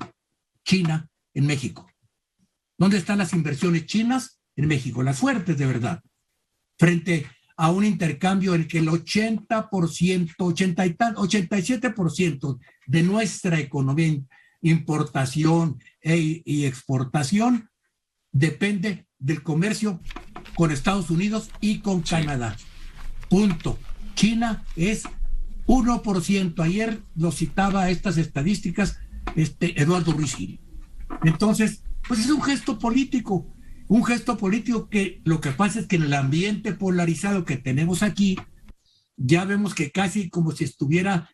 China en México? ¿Dónde están las inversiones chinas en México? Las fuertes de verdad, frente a un intercambio en que el 87% de nuestra economía, importación y exportación, depende del comercio con Estados Unidos y con Canadá. Punto. China es 1%. Ayer lo citaba estas estadísticas Eduardo Ruiz Gil. Entonces, pues es un gesto político que lo que pasa es que en el ambiente polarizado que tenemos aquí, ya vemos que casi como si estuviera,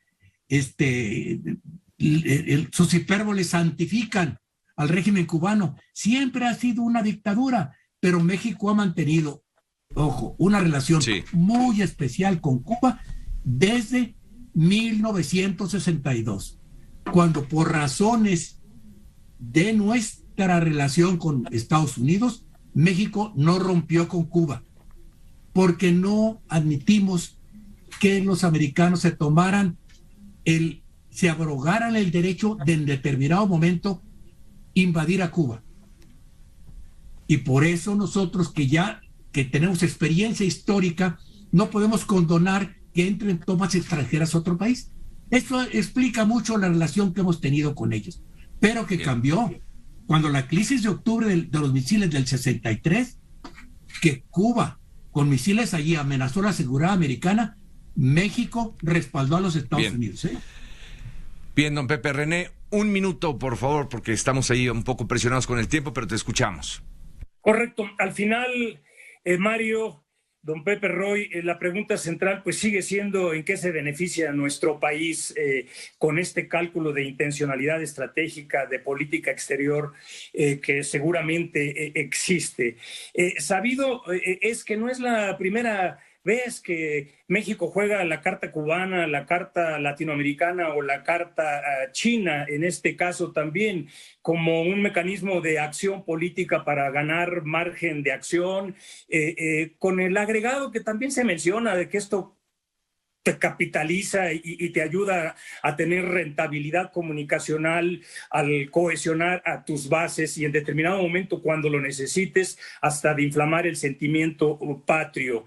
sus hipérboles santifican al régimen cubano. Siempre ha sido una dictadura, pero México ha mantenido, ojo, una relación muy especial con Cuba desde 1962, cuando por razones de nuestra relación con Estados Unidos, México no rompió con Cuba, porque no admitimos que los americanos se abrogaran el derecho de en determinado momento invadir a Cuba. Y por eso nosotros que tenemos experiencia histórica, no podemos condonar que entren tropas extranjeras a otro país. Esto explica mucho la relación que hemos tenido con ellos, pero que cambió cuando la crisis de octubre de los misiles del 63, que Cuba con misiles allí amenazó la seguridad americana, México respaldó a los Estados Unidos. Bien, don Pepe. René, un minuto, por favor, porque estamos ahí un poco presionados con el tiempo, pero te escuchamos. Correcto. Al final, Mario, don Pepe, Roy, la pregunta central pues sigue siendo en qué se beneficia nuestro país con este cálculo de intencionalidad estratégica de política exterior que seguramente existe. Sabido es que no es la primera ves que México juega la carta cubana, la carta latinoamericana o la carta china, en este caso también, como un mecanismo de acción política para ganar margen de acción, con el agregado que también se menciona de que esto te capitaliza y te ayuda a tener rentabilidad comunicacional al cohesionar a tus bases y en determinado momento cuando lo necesites hasta de inflamar el sentimiento patrio.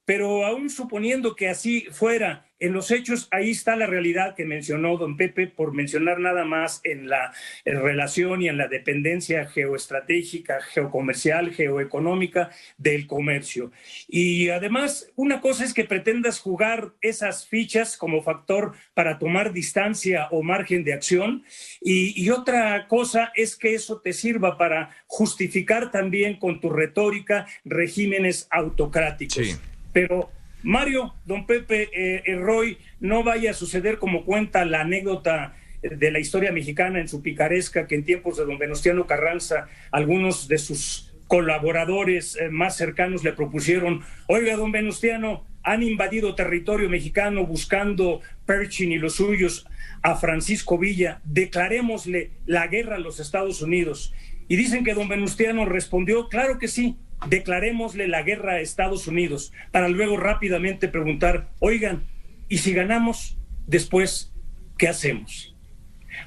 Pero aún suponiendo que así fuera, en los hechos ahí está la realidad que mencionó don Pepe, por mencionar nada más en la relación y en la dependencia geoestratégica, geocomercial, geoeconómica del comercio. Y además, una cosa es que pretendas jugar esas fichas como factor para tomar distancia o margen de acción, y otra cosa es que eso te sirva para justificar también con tu retórica regímenes autocráticos. Sí. Pero Mario, don Pepe, Roy, no vaya a suceder como cuenta la anécdota de la historia mexicana en su picaresca, que en tiempos de don Venustiano Carranza, algunos de sus colaboradores más cercanos le propusieron: oiga, don Venustiano, han invadido territorio mexicano buscando Pershing y los suyos a Francisco Villa, declarémosle la guerra a los Estados Unidos. Y dicen que don Venustiano respondió: claro que sí, declarémosle la guerra a Estados Unidos, para luego rápidamente preguntar: oigan, ¿y si ganamos después, qué hacemos?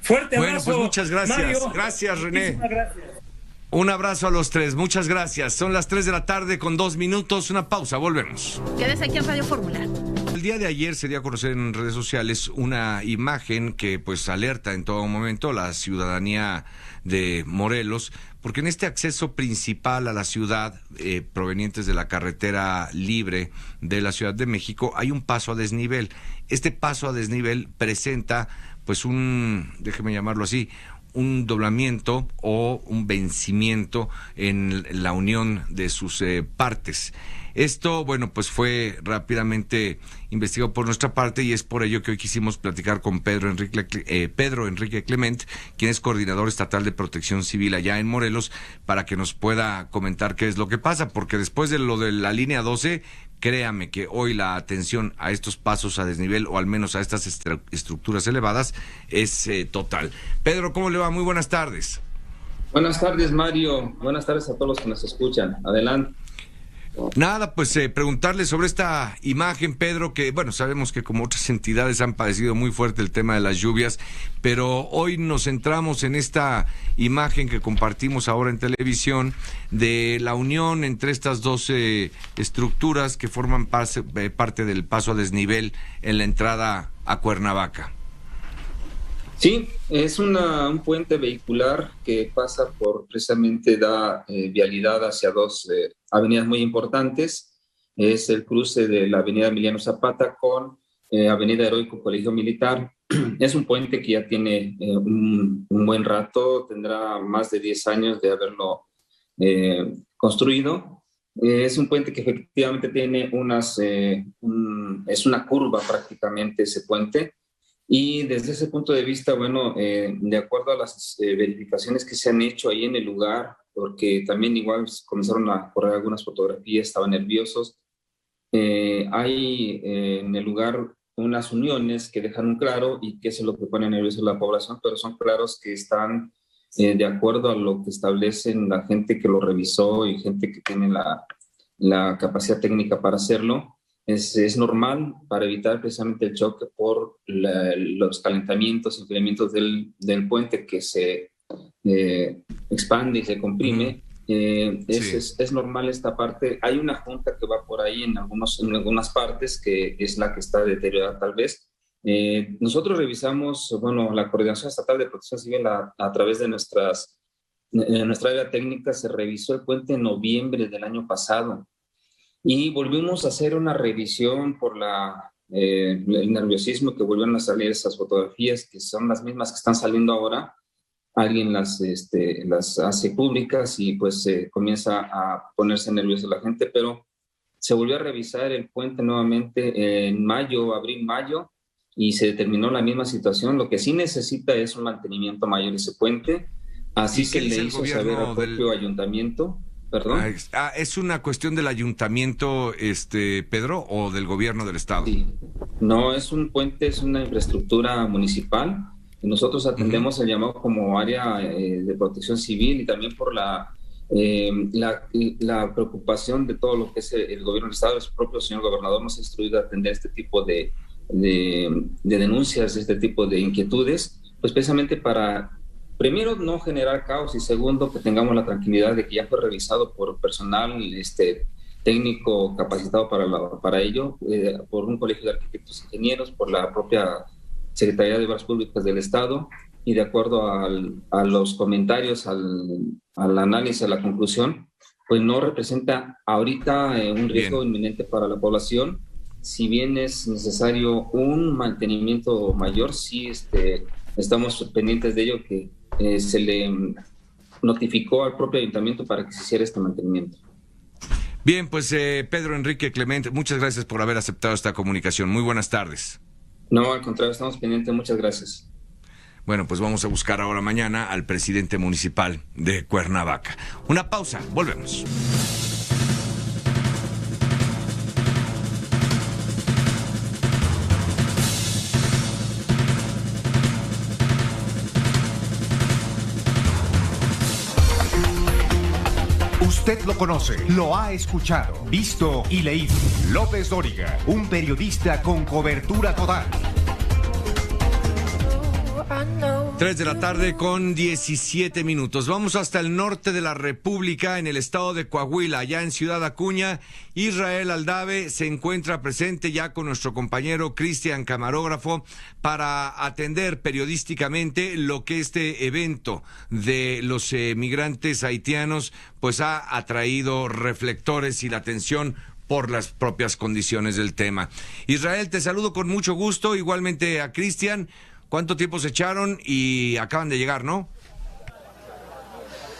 Fuerte abrazo. Bueno, pues muchas gracias. Mario. Gracias, René. Gracias. Un abrazo a los tres, muchas gracias. Son las 3 de la tarde con 2 minutos, una pausa, volvemos. Quédese aquí en Radio Fórmula. El día de ayer se dio a conocer en redes sociales una imagen que pues alerta en todo momento a la ciudadanía de Morelos, porque en este acceso principal a la ciudad, provenientes de la carretera libre de la Ciudad de México, hay un paso a desnivel. Este paso a desnivel presenta pues déjeme llamarlo así, un doblamiento o un vencimiento en la unión de sus partes. Esto, bueno, pues fue rápidamente investigado por nuestra parte y es por ello que hoy quisimos platicar con Pedro Enrique Clement, quien es coordinador estatal de Protección Civil allá en Morelos, para que nos pueda comentar qué es lo que pasa, porque después de lo de la línea 12, créame que hoy la atención a estos pasos a desnivel, o al menos a estas estructuras elevadas, es total. Pedro, ¿cómo le va? Muy buenas tardes. Buenas tardes, Mario. Buenas tardes a todos los que nos escuchan. Adelante. Nada, pues preguntarle sobre esta imagen, Pedro, que bueno, sabemos que como otras entidades han padecido muy fuerte el tema de las lluvias, pero hoy nos centramos en esta imagen que compartimos ahora en televisión de la unión entre estas dos estructuras que forman parte del paso a desnivel en la entrada a Cuernavaca. Sí, es un puente vehicular que pasa por, precisamente da vialidad hacia dos avenidas muy importantes. Es el cruce de la avenida Emiliano Zapata con avenida Heroico Colegio Militar. Es un puente que ya tiene un buen rato, tendrá más de 10 años de haberlo construido. Es un puente que efectivamente tiene es una curva prácticamente ese puente. Y desde ese punto de vista, bueno, de acuerdo a las verificaciones que se han hecho ahí en el lugar, porque también igual comenzaron a correr algunas fotografías, estaban nerviosos, hay en el lugar unas uniones que dejan un claro, y que eso es lo que pone nervioso a la población, pero son claros que están de acuerdo a lo que establecen la gente que lo revisó y gente que tiene la capacidad técnica para hacerlo. Es normal para evitar precisamente el choque por los calentamientos, enfriamientos del puente que se expande y se comprime. Es normal esta parte. Hay una junta que va por ahí en algunas partes, que es la que está deteriorada tal vez. Nosotros revisamos, bueno, la Coordinación Estatal de Protección Civil a través de nuestra área técnica se revisó el puente en noviembre del año pasado. Y volvimos a hacer una revisión por el nerviosismo, que volvieron a salir esas fotografías, que son las mismas que están saliendo ahora. Alguien las hace públicas y pues comienza a ponerse nerviosa la gente, pero se volvió a revisar el puente nuevamente en abril-mayo, y se determinó la misma situación. Lo que sí necesita es un mantenimiento mayor ese puente. Así se le hizo saber al propio ayuntamiento. ¿Perdón? ¿Es una cuestión del ayuntamiento, Pedro, o del gobierno del estado? Sí. No, es un puente, es una infraestructura municipal. Nosotros atendemos el llamado como área de protección civil y también por la preocupación de todo lo que es el gobierno del estado. El propio señor gobernador nos ha instruido a atender este tipo de denuncias, este tipo de inquietudes, pues precisamente para, primero, no generar caos y segundo, que tengamos la tranquilidad de que ya fue revisado por personal técnico capacitado para ello, por un colegio de arquitectos e ingenieros, por la propia Secretaría de Obras Públicas del Estado, y de acuerdo a los comentarios, al análisis, a la conclusión, pues no representa ahorita un riesgo inminente para la población. Si bien es necesario un mantenimiento mayor, sí estamos pendientes de ello, que se le notificó al propio ayuntamiento para que se hiciera este mantenimiento. Bien, pues Pedro Enrique Clemente, muchas gracias por haber aceptado esta comunicación. Muy buenas tardes. No, al contrario, estamos pendientes. Muchas gracias. Bueno, pues vamos a buscar ahora mañana al presidente municipal de Cuernavaca. Una pausa, volvemos. Usted lo conoce, lo ha escuchado, visto y leído. López Dóriga, un periodista con cobertura total. 3 de la tarde con 17 minutos. Vamos hasta el norte de la República, en el estado de Coahuila, allá en Ciudad Acuña. Israel Aldave se encuentra presente ya con nuestro compañero Cristian, camarógrafo, para atender periodísticamente lo que este evento de los migrantes haitianos pues ha atraído reflectores y la atención por las propias condiciones del tema. Israel, te saludo con mucho gusto, igualmente a Cristian. ¿Cuánto tiempo se echaron y acaban de llegar, no?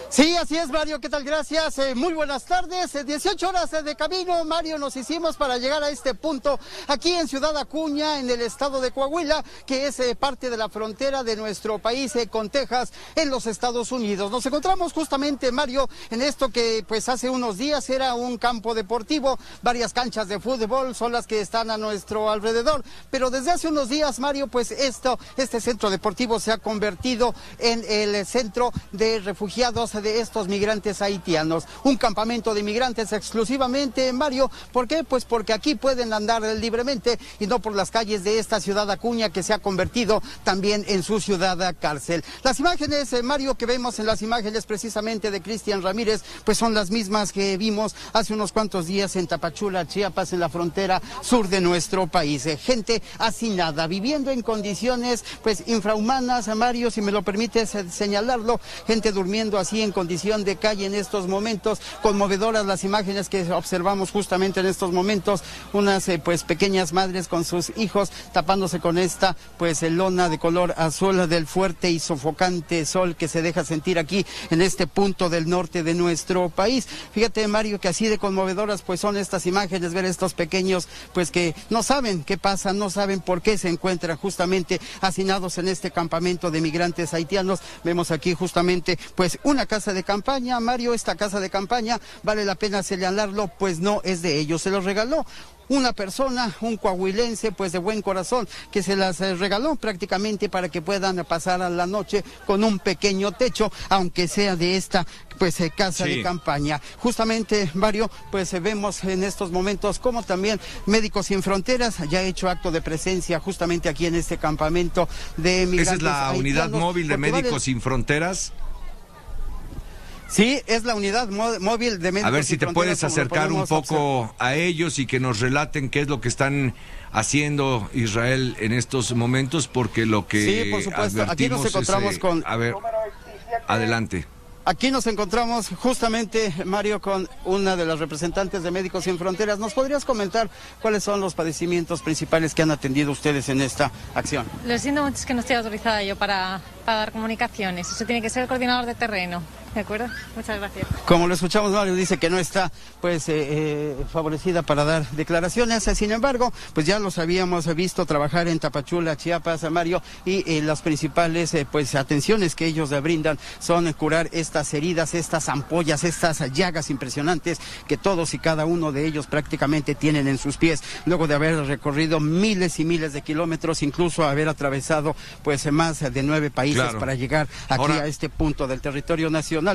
Sí, así es, Mario. ¿Qué tal? Gracias. Muy buenas tardes. 18 horas de camino, Mario, nos hicimos para llegar a este punto aquí en Ciudad Acuña, en el estado de Coahuila, que es parte de la frontera de nuestro país con Texas, en los Estados Unidos. Nos encontramos justamente, Mario, en esto que pues hace unos días era un campo deportivo, varias canchas de fútbol son las que están a nuestro alrededor, pero desde hace unos días, Mario, pues este centro deportivo se ha convertido en el centro de refugiados de estos migrantes haitianos, un campamento de migrantes exclusivamente, Mario. ¿Por qué? Pues porque aquí pueden andar libremente y no por las calles de esta Ciudad Acuña, que se ha convertido también en su ciudad cárcel. Las imágenes, Mario, que vemos en las imágenes precisamente de Cristian Ramírez, pues son las mismas que vimos hace unos cuantos días en Tapachula, Chiapas, en la frontera sur de nuestro país. Gente hacinada, viviendo en condiciones pues infrahumanas, Mario, si me lo permites señalarlo, gente durmiendo así en condición de calle en estos momentos. Conmovedoras las imágenes que observamos justamente en estos momentos, unas pues pequeñas madres con sus hijos tapándose con esta pues lona de color azul del fuerte y sofocante sol que se deja sentir aquí en este punto del norte de nuestro país. Fíjate, Mario, que así de conmovedoras pues son estas imágenes, ver estos pequeños pues que no saben qué pasa, no saben por qué se encuentran justamente hacinados en este campamento de migrantes haitianos. Vemos aquí justamente pues una casa de campaña, Mario. Esta casa de campaña, vale la pena señalarlo, pues no es de ellos, se los regaló una persona, un coahuilense pues de buen corazón, que se las regaló prácticamente para que puedan pasar a la noche con un pequeño techo, aunque sea de esta pues casa de campaña. Justamente, Mario, pues vemos en estos momentos como también Médicos Sin Fronteras ya ha hecho acto de presencia justamente aquí en este campamento de migrantes. ¿Esa es la unidad móvil de Médicos Sin Fronteras? Sí, es la unidad móvil de Médicos. A ver si te puedes acercar un poco a ellos y que nos relaten qué es lo que están haciendo, Israel, en estos momentos, porque lo que sí, por supuesto. Aquí nos encontramos con... A ver, adelante. Aquí nos encontramos justamente, Mario, con una de las representantes de Médicos Sin Fronteras. ¿Nos podrías comentar cuáles son los padecimientos principales que han atendido ustedes en esta acción? Lo siento mucho, es que no estoy autorizada yo para para dar comunicaciones. Eso tiene que ser el coordinador de terreno. ¿De acuerdo? Muchas gracias. Como lo escuchamos, Mario dice que no está favorecida para dar declaraciones. Sin embargo, pues ya los habíamos visto trabajar en Tapachula, Chiapas, Mario, y las principales atenciones que ellos brindan son curar estas heridas, estas ampollas, estas llagas impresionantes que todos y cada uno de ellos prácticamente tienen en sus pies, luego de haber recorrido miles y miles de kilómetros, incluso haber atravesado más de 9 países para llegar aquí a este punto del territorio nacional.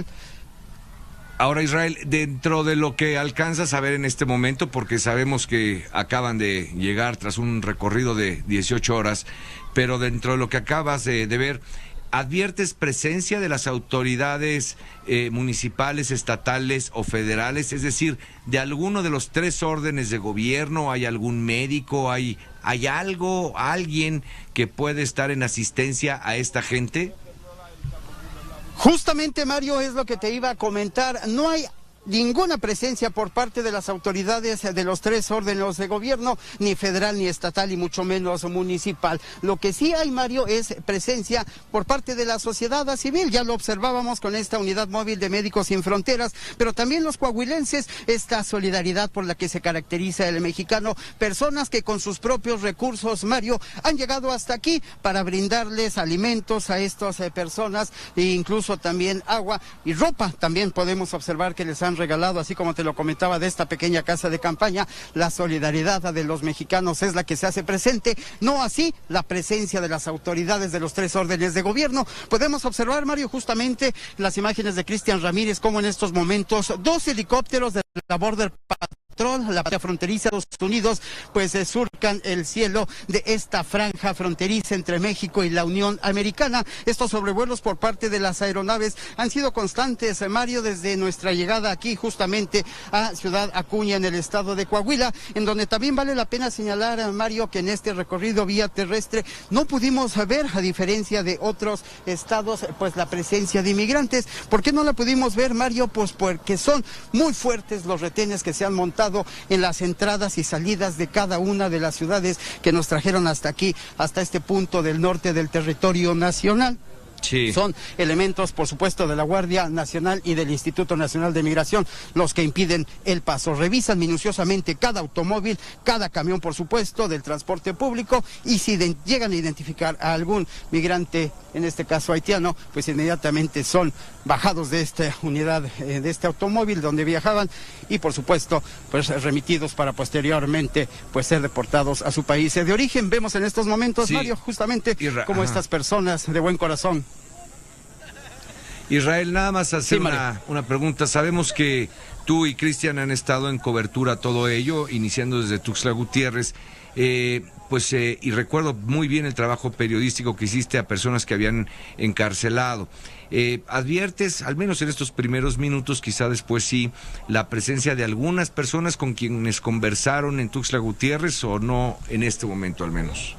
Ahora, Israel, dentro de lo que alcanzas a ver en este momento, porque sabemos que acaban de llegar tras un recorrido de 18 horas, pero dentro de lo que acabas de ver, ¿adviertes presencia de las autoridades municipales, estatales o federales? Es decir, ¿de alguno de los 3 órdenes de gobierno hay algún médico, hay algo, alguien que puede estar en asistencia a esta gente? Justamente, Mario, es lo que te iba a comentar. No hay ninguna presencia por parte de las autoridades de los 3 órdenes de gobierno, ni federal, ni estatal, y mucho menos municipal. Lo que sí hay, Mario, es presencia por parte de la sociedad civil. Ya lo observábamos con esta unidad móvil de Médicos Sin Fronteras, pero también los coahuilenses, esta solidaridad por la que se caracteriza el mexicano, personas que con sus propios recursos, Mario, han llegado hasta aquí para brindarles alimentos a estas personas, e incluso también agua y ropa. También podemos observar que les han regalado, así como te lo comentaba, de esta pequeña casa de campaña. La solidaridad de los mexicanos es la que se hace presente, no así la presencia de las autoridades de los 3 órdenes de gobierno. Podemos observar, Mario, justamente las imágenes de Cristian Ramírez, como en estos momentos 2 helicópteros de la Border Patrol, la patria fronteriza de Estados Unidos, surcan el cielo de esta franja fronteriza entre México y la Unión Americana. Estos sobrevuelos por parte de las aeronaves han sido constantes, Mario, desde nuestra llegada aquí justamente a Ciudad Acuña, en el estado de Coahuila, en donde también vale la pena señalar, Mario, que en este recorrido vía terrestre no pudimos ver, a diferencia de otros estados, la presencia de inmigrantes. ¿Por qué no la pudimos ver, Mario? Pues porque son muy fuertes los retenes que se han montado en las entradas y salidas de cada una de las ciudades que nos trajeron hasta aquí, hasta este punto del norte del territorio nacional. Sí. Son elementos, por supuesto, de la Guardia Nacional y del Instituto Nacional de Migración los que impiden el paso. Revisan minuciosamente cada automóvil, cada camión, por supuesto, del transporte público, y si llegan a identificar a algún migrante, en este caso haitiano, pues inmediatamente son bajados de esta unidad, de este automóvil donde viajaban, y por supuesto, remitidos para posteriormente ser deportados a su país de origen. Vemos en estos momentos, Mario, justamente como estas personas de buen corazón. Israel, nada más hacer una pregunta. Sabemos que tú y Cristian han estado en cobertura todo ello, iniciando desde Tuxtla Gutiérrez, y recuerdo muy bien el trabajo periodístico que hiciste a personas que habían encarcelado. ¿Adviertes, al menos en estos primeros minutos, quizá después sí, la presencia de algunas personas con quienes conversaron en Tuxtla Gutiérrez, o no en este momento al menos?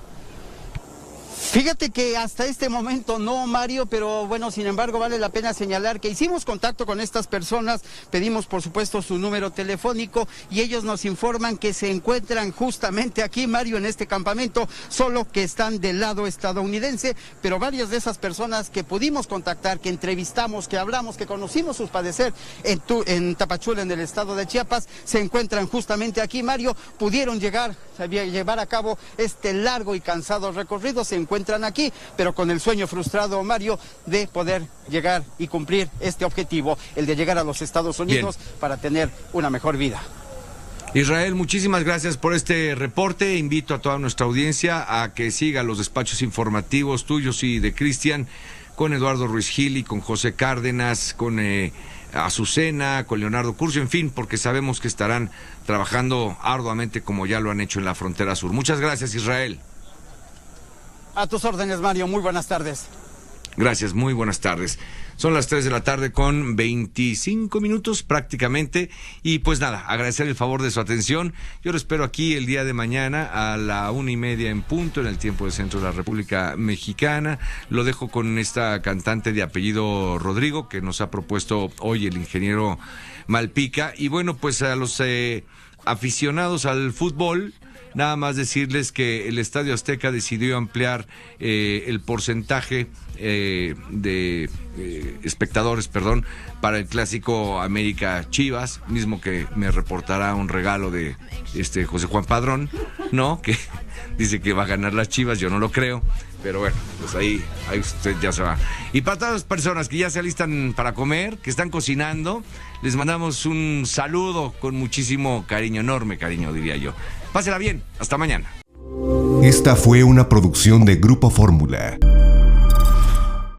Fíjate que hasta este momento no, Mario, pero bueno, sin embargo vale la pena señalar que hicimos contacto con estas personas, pedimos por supuesto su número telefónico, y ellos nos informan que se encuentran justamente aquí, Mario, en este campamento, solo que están del lado estadounidense, pero varias de esas personas que pudimos contactar, que entrevistamos, que hablamos, que conocimos sus padecer en Tapachula, en el estado de Chiapas, se encuentran justamente aquí, Mario. Pudieron llevar a cabo este largo y cansado recorrido, se encuentran aquí, pero con el sueño frustrado, Mario, de poder llegar y cumplir este objetivo, el de llegar a los Estados Unidos para tener una mejor vida. Israel, muchísimas gracias por este reporte. Invito a toda nuestra audiencia a que siga los despachos informativos tuyos y de Cristian, con Eduardo Ruiz Gili, con José Cárdenas, con Azucena, con Leonardo Curcio, en fin, porque sabemos que estarán trabajando arduamente como ya lo han hecho en la frontera sur. Muchas gracias, Israel. A tus órdenes, Mario. Muy buenas tardes. Gracias, muy buenas tardes. Son las 3 de la tarde con 25 minutos prácticamente, y pues nada, agradecer el favor de su atención. Yo lo espero aquí el día de mañana a la 1:30 en punto, en el tiempo del centro de la República Mexicana. Lo dejo con esta cantante de apellido Rodrigo que nos ha propuesto hoy el ingeniero Malpica. Y bueno, pues a los aficionados al fútbol, nada más decirles que el Estadio Azteca decidió ampliar el porcentaje de espectadores, perdón, para el clásico América Chivas, mismo que me reportará un regalo de José Juan Padrón, ¿no? Que dice que va a ganar las Chivas, yo no lo creo, pero bueno, pues ahí usted ya se va. Y para todas las personas que ya se alistan para comer, que están cocinando, les mandamos un saludo con muchísimo cariño, enorme cariño, diría yo. Pásela bien, hasta mañana. Esta fue una producción de Grupo Fórmula.